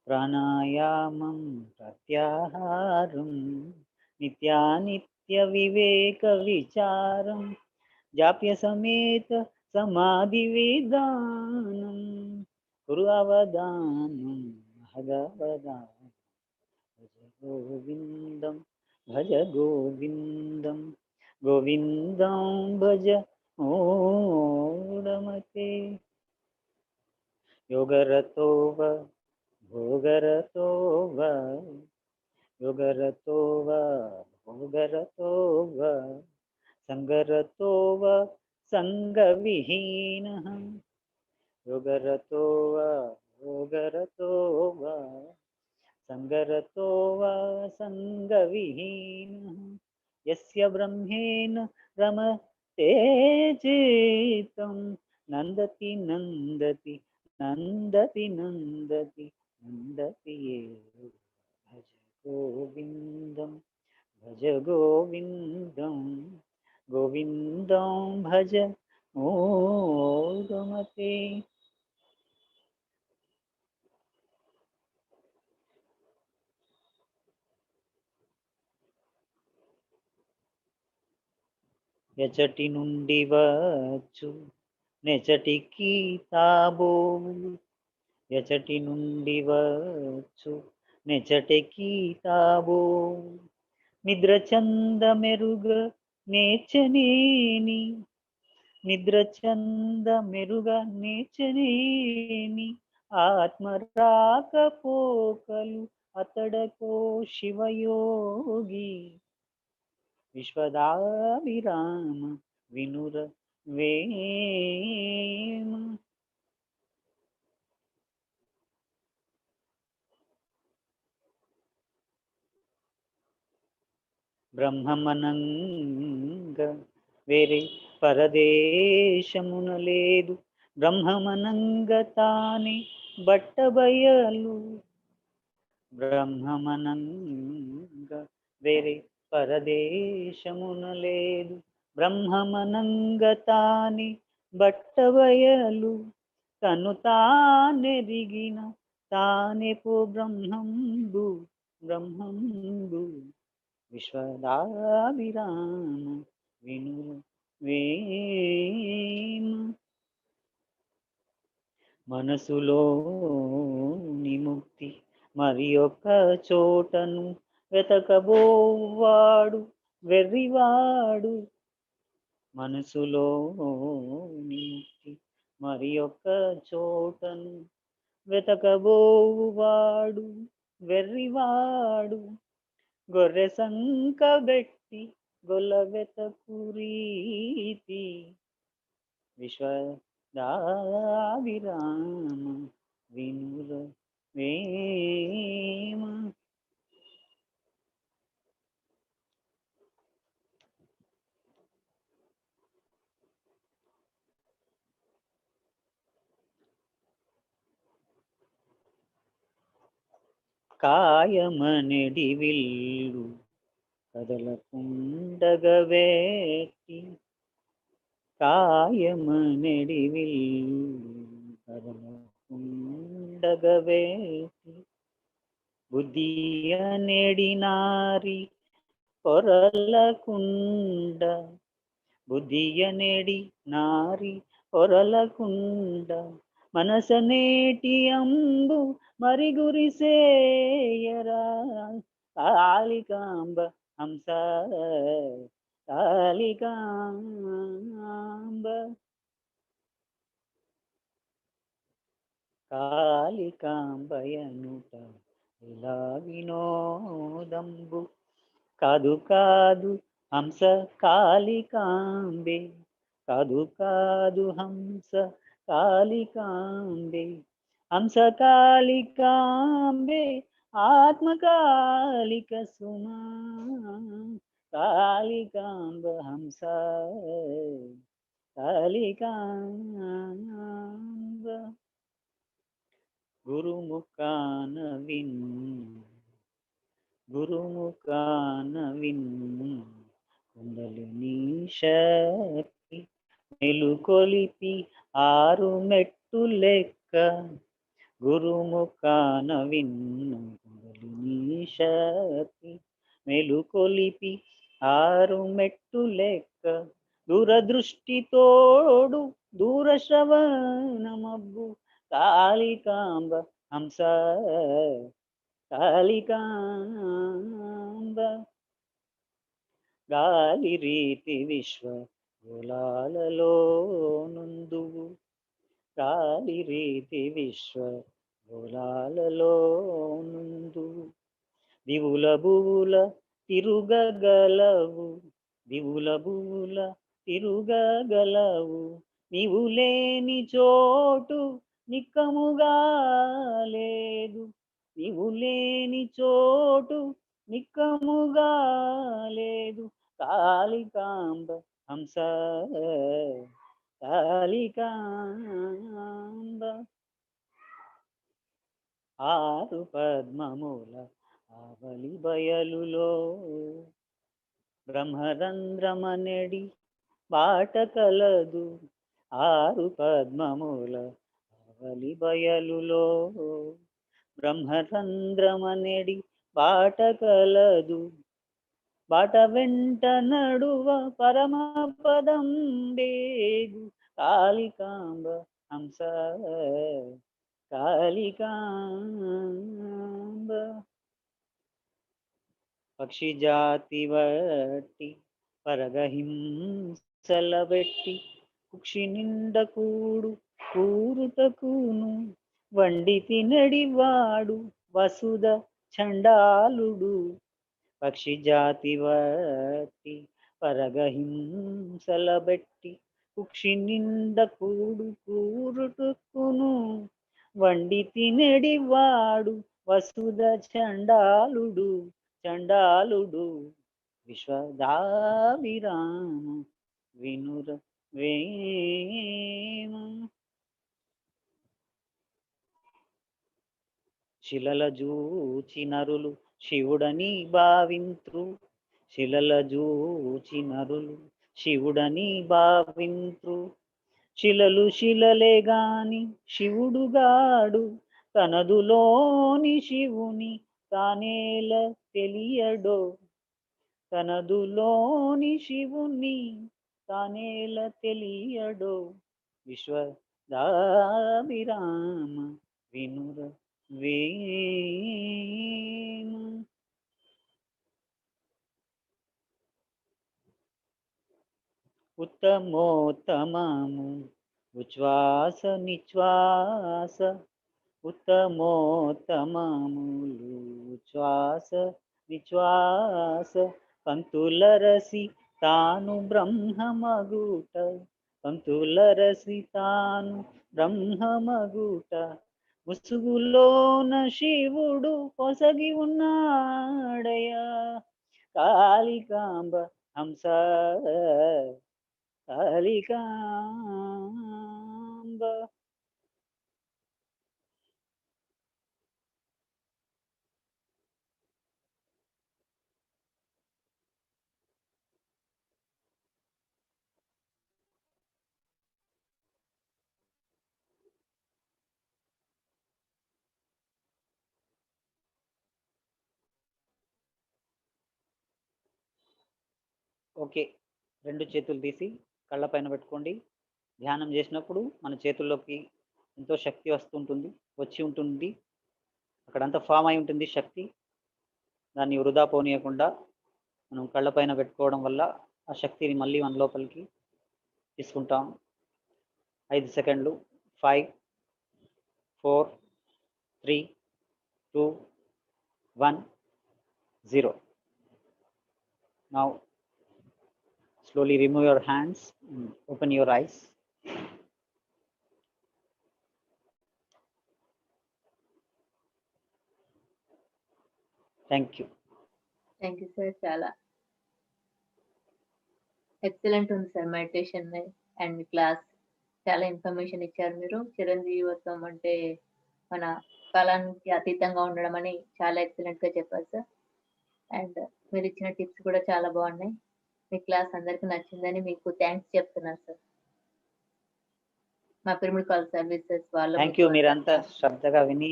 ప్రాణాయామం ప్రత్యాహారం నిత్యానిత్య వివేక విచారం. జాప్య సమేత సమాధి వేదానం కురు అవదానం భగవదానం భజ గోవిందం భజ గోవిందం గోవిందం భజ ఓడమతే యోగరతో భోగరతో యోగరతో భోగరతో సంగరతో సంగవిహీన యోగరతో భోగరతో సంగరతో సంగవిహీన యస్య బ్రహ్మేణ రమతే చిత్తం నందతి నందతి నందతి నందతి నందతి భజ గోవిందం భజ గోవిందం గోవిందం భజ ఓగమతే ఎచటి నుండి వచ్చు నెచటికి తాబోలు ఎచటి నుండి వచ్చు నెచటికి తాబోలు నిద్ర చంద మెరుగ నేర్చనేని నిద్ర చంద మెరుగ నేర్చనేని ఆత్మరాకపోకలు అతడకో శివయోగి విశ్వదాభిరామ వినుర వేమ బ్రహ్మమనంగ వేరే పరదేశమున లేదు బ్రహ్మమనంగ తానే బట్టబయలు బ్రహ్మమనంగ వేరే పరదేశమున లేదు బ్రహ్మమనంగ తానే బట్టబయలు తను తానెరిగిన తానే పో బ్రహ్మంబు బ్రహ్మంబు విశ్వదాభిరామ విను వేమ మనసులోని ముక్తి మరి ఒక్క చోటను వెతకబోవాడు వెర్రివాడు మనసులోని ముక్తి మరి ఒక్క చోటను వెతకబోవాడు వెర్రివాడు గొర్రె సంక బెట్టి గొల్ల వెతకు రీతి విశ్వదాభిరామ వినుర వేమ కాయమనెడి విల్లు కదలకుండగవేటి కాయమనెడి విల్లు కదలకుండగవేటి బుద్ధి అనేడి నారి పొరలకుండ బుద్ధి అనేడి నారి పొరలకుండ మనసనేటి అంబు మరి గురిసేయరా కాళికాంబ హంస కాళికాంబ కాళికాంబయనుట ఇలా వినోదంబు కాదు కాదు హంస కాళికాంబే కాదు కాదు హంస కాళికాంబే హంస కాళికాంబే ఆత్మకాళిక సుమా కాళికాంబ హంస కాళికాంబ గురుముఖాన విన్ను కుండలిని శక్తి మెలుకొలిపి 6 మెట్టు లెక్క గురుముఖాన విన్ను కుండలిని శక్తి మెలుకొలిపి 6 మెట్టు లెక్క దూరదృష్టితోడు దూరశ్రవణమబ్బు కాళికాంబ హంస కాళికాంబ గాలి రీతి విశ్వ గులాలలో నుందువు గాలి రీతి విశ్వ గులాలలో నుందువు దివుల భూల తిరుగగలవు దివుల భూల తిరుగగలవు నీవు లేని చోటు నిక్కముగా లేదు నీవు లేని చోటు నిక్కముగా లేదు కాళికాంబ హంస కాళికాంబ ఆరు పద్మముల ఆవలి బయలులో బ్రహ్మరంధ్రమనెడి బాట కలదు ఆరు పద్మముల ఆవలి బయలులో బ్రహ్మరంధ్రమనెడి బాట కలదు బాట వెంట నడువ పరమపదం బేగు కాళికాంబ హంస కాళికాంబ పక్షి జాతి వట్టి పరగహింసలబెట్టి కుక్షి నిండ కూరుటకును వండి తినడివాడు వసుధ చండాలుడు పక్షి జాతి వట్టి పరగహింసలబెట్టి కుక్షి నిండ కూరుటకును వండి తినడివాడు వసుధ చండాలుడు చండాలుడు విశ్వదాభిరామ వినుర వేమ శిలల జూచి నరులు శివుడని భావింత్రు శిలల జూచి నరులు శివుడని భావింత్రు శిలలు శిలలే గాని శివుడుగాడు తనదులోని శివుని తానేల తెలియడో తనదులోని శివుని తానేల తెలియడో విశ్వదాభిరామ వినుర వేమ ఉత్తమోత్తమము ఉచ్ఛ్వాస నిశ్వాస ఉత్తమోత్తమములు ఉచ్ఛ్వాస నిశ్వాస పంతులరసి తాను బ్రహ్మమగుట పంతులరసి తాను బ్రహ్మమగుట ముసుగులోన శివుడు పొసగి ఉన్నాడయా కాళికాంబ హంస కాళికాంబ ఓకే, రెండు చేతులు తీసి కళ్ళ పైన పెట్టుకోండి. ధ్యానం చేసినప్పుడు మన చేతుల్లోకి ఎంతో శక్తి వస్తుంటుంది, వచ్చి ఉంటుంది, అక్కడంతా ఫామ్ అయి ఉంటుంది శక్తి. దాన్ని వృధా పోనీయకుండా మనం కళ్ళ పైన పెట్టుకోవడం వల్ల ఆ శక్తిని మళ్ళీ మన లోపలికి తీసుకుంటాం. 5 సెకండ్లు. 5 4 3 2 1 0. Now slowly remove your hands and open your eyes. Thank you. Thank you sir. చాలా ఎక్సలెంట్ ఉంది సార్ మెడిటేషన్ అండ్ క్లాస్. చాలా ఇన్ఫర్మేషన్ ఇచ్చారు మీరు. చిరంజీవిత్వం అంటే మన కాలానికి అతీతంగా ఉండడం అని చాలా ఎక్సలెంట్ గా చెప్పారు సార్. అండ్ మీరు ఇచ్చిన టిప్స్ కూడా చాలా బాగున్నాయి. మీ క్లాస్ అందరికి నచ్చిందని మీకు థ్యాంక్స్ చెప్తున్నాను సార్. మా పిరమిడ్ కాల్ సర్వీసెస్ వాళ్ళు థ్యాంక్ యూ, మీరంతా శ్రద్ధగా విని.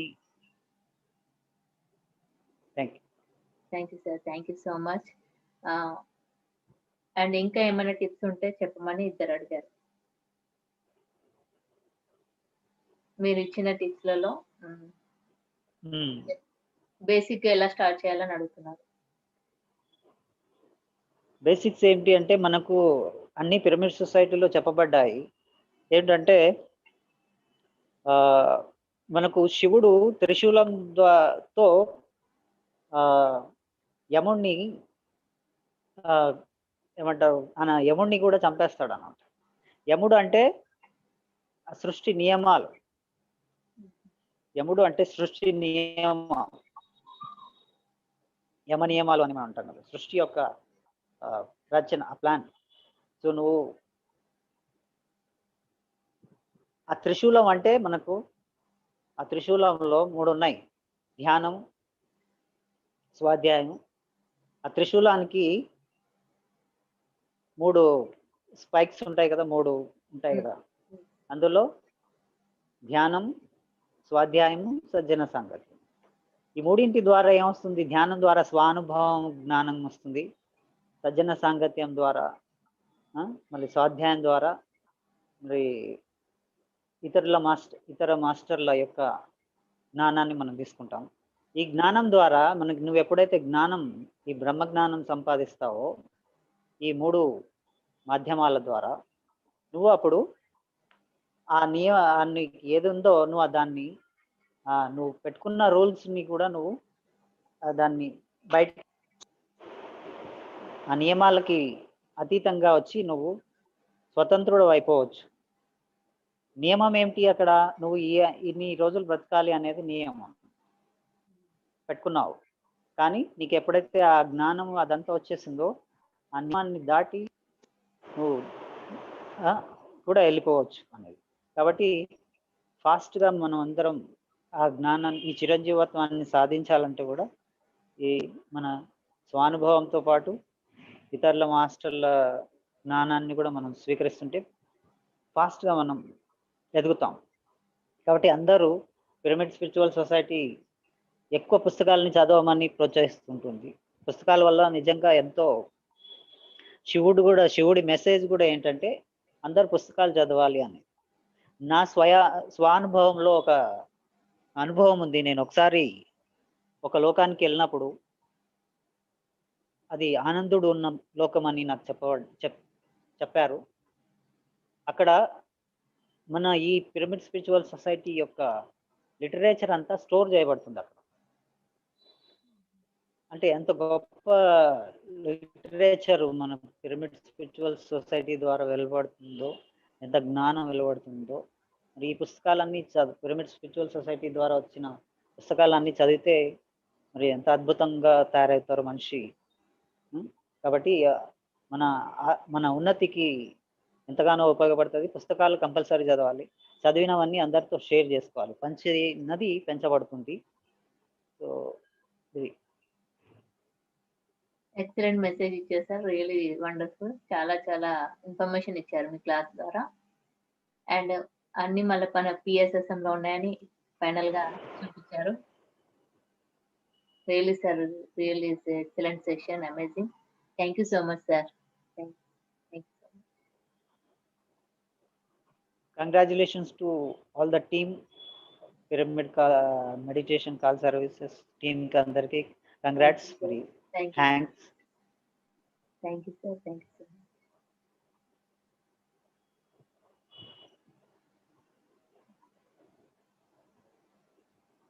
Thank you sir. Thank you so much. And ఇంకా ఏమైనా టిప్స్ ఉంటే చెప్పమని ఇద్దరు అడిగారు. మీరు ఇచ్చిన టిప్స్లలో బేసిక్ ఎలా స్టార్ట్ చేయాలని అడుగుతున్నారు. బేసిక్స్ ఏంటి అంటే మనకు అన్ని పిరమిడ్ సొసైటీలో చెప్పబడ్డాయి. ఏంటంటే మనకు శివుడు త్రిశూలం తో యముణ్ణి ఏమంటారు యముణ్ణి కూడా చంపేస్తాడు అన్నమాట. యముడు అంటే సృష్టి నియమాలు, యముడు అంటే సృష్టి యమ నియమాలు అని మనం అంటాం కదా, సృష్టి యొక్క రచన, ప్లాన్. సో నువ్వు ఆ త్రిశూలం అంటే మనకు ఆ త్రిశూలంలో 3 ఉన్నాయి: ధ్యానం, స్వాధ్యాయం. ఆ త్రిశూలానికి 3 స్పైక్స్ ఉంటాయి కదా, 3 ఉంటాయి కదా. అందులో ధ్యానం, స్వాధ్యాయము, సజ్జన సాంగత్యం. ఈ మూడింటి ద్వారా ఏమొస్తుంది? ధ్యానం ద్వారా స్వానుభవం జ్ఞానం వస్తుంది, సజ్జన సాంగత్యం ద్వారా, మళ్ళీ స్వాధ్యాయం ద్వారా మరి ఇతర మాస్టర్ల యొక్క జ్ఞానాన్ని మనం తీసుకుంటాం. ఈ జ్ఞానం ద్వారా నువ్వు ఎప్పుడైతే ఈ బ్రహ్మ జ్ఞానం సంపాదిస్తావో ఈ 3 మాధ్యమాల ద్వారా, నువ్వు అప్పుడు నీకు ఏది ఉందో నువ్వు దాన్ని నువ్వు పెట్టుకున్న రూల్స్ని కూడా నువ్వు దాన్ని బయట ఆ నియమాలకి అతీతంగా వచ్చి నువ్వు స్వతంత్రుడు అయిపోవచ్చు. నియమం ఏమిటి? అక్కడ నువ్వు ఇన్ని రోజులు బ్రతకాలి అనేది నియమం పెట్టుకున్నావు. కానీ నీకు ఎప్పుడైతే ఆ జ్ఞానం అదంతా వచ్చేసిందో ఆ నియమాన్ని దాటి నువ్వు కూడా వెళ్ళిపోవచ్చు అనేది. కాబట్టి ఫాస్ట్గా మనం అందరం ఆ జ్ఞానాన్ని, ఈ చిరంజీవత్వాన్ని సాధించాలంటే కూడా ఈ మన స్వానుభవంతో పాటు ఇతరుల మాస్టర్ల జ్ఞానాన్ని కూడా మనం స్వీకరిస్తుంటే ఫాస్ట్గా మనం ఎదుగుతాం. కాబట్టి అందరూ పిరమిడ్ స్పిరిచువల్ సొసైటీ ఎక్కువ పుస్తకాలని చదవమని ప్రోత్సహిస్తుంటుంది. పుస్తకాల వల్ల నిజంగా ఎంతో శివుడి మెసేజ్ కూడా ఏంటంటే అందరు పుస్తకాలు చదవాలి అని. నా స్వానుభవంలో ఒక అనుభవం ఉంది. నేను ఒకసారి ఒక లోకానికి వెళ్ళినప్పుడు, అది ఆనందుడు ఉన్న లోకం అని నాకు చెప్పారు. అక్కడ మన ఈ పిరమిడ్ స్పిరిచువల్ సొసైటీ యొక్క లిటరేచర్ అంతా స్టోర్ చేయబడుతుంది అక్కడ. అంటే ఎంత గొప్ప లిటరేచర్ మన పిరమిడ్ స్పిరిచువల్ సొసైటీ ద్వారా వెలువడుతుందో, ఎంత జ్ఞానం వెలువడుతుందో. మరి ఈ పుస్తకాలన్నీ పిరమిడ్ స్పిరిచువల్ సొసైటీ ద్వారా వచ్చిన పుస్తకాలన్నీ చదివితే మరి ఎంత అద్భుతంగా తయారవుతారు మనిషి. కాబట్టి మన ఉన్నతికి ఎంతగానో ఉపయోగపడుతుంది. పుస్తకాలు కంపల్సరీ చదవాలి. చదివినవన్నీ అందరితో షేర్ చేసుకోవాలి. పంచినది పెంచబడుతుంది. సో ఇది ఎక్సలెంట్ మెసేజ్ ఇచ్చారు సార్. Really wonderful. చాలా చాలా ఇన్ఫర్మేషన్ ఇచ్చారు మీ క్లాస్ ద్వారా. అండ్ అన్ని మళ్ళీ మన PSSM లో ఉన్నాయని ఫైనల్ గా చూపించారు. Really sir, really excellent session, amazing. Thank you so much sir. Congratulations to all the team, Pyramid Meditation Call Services team ki andarki congrats. Thanks. Thank you sir. Thank you.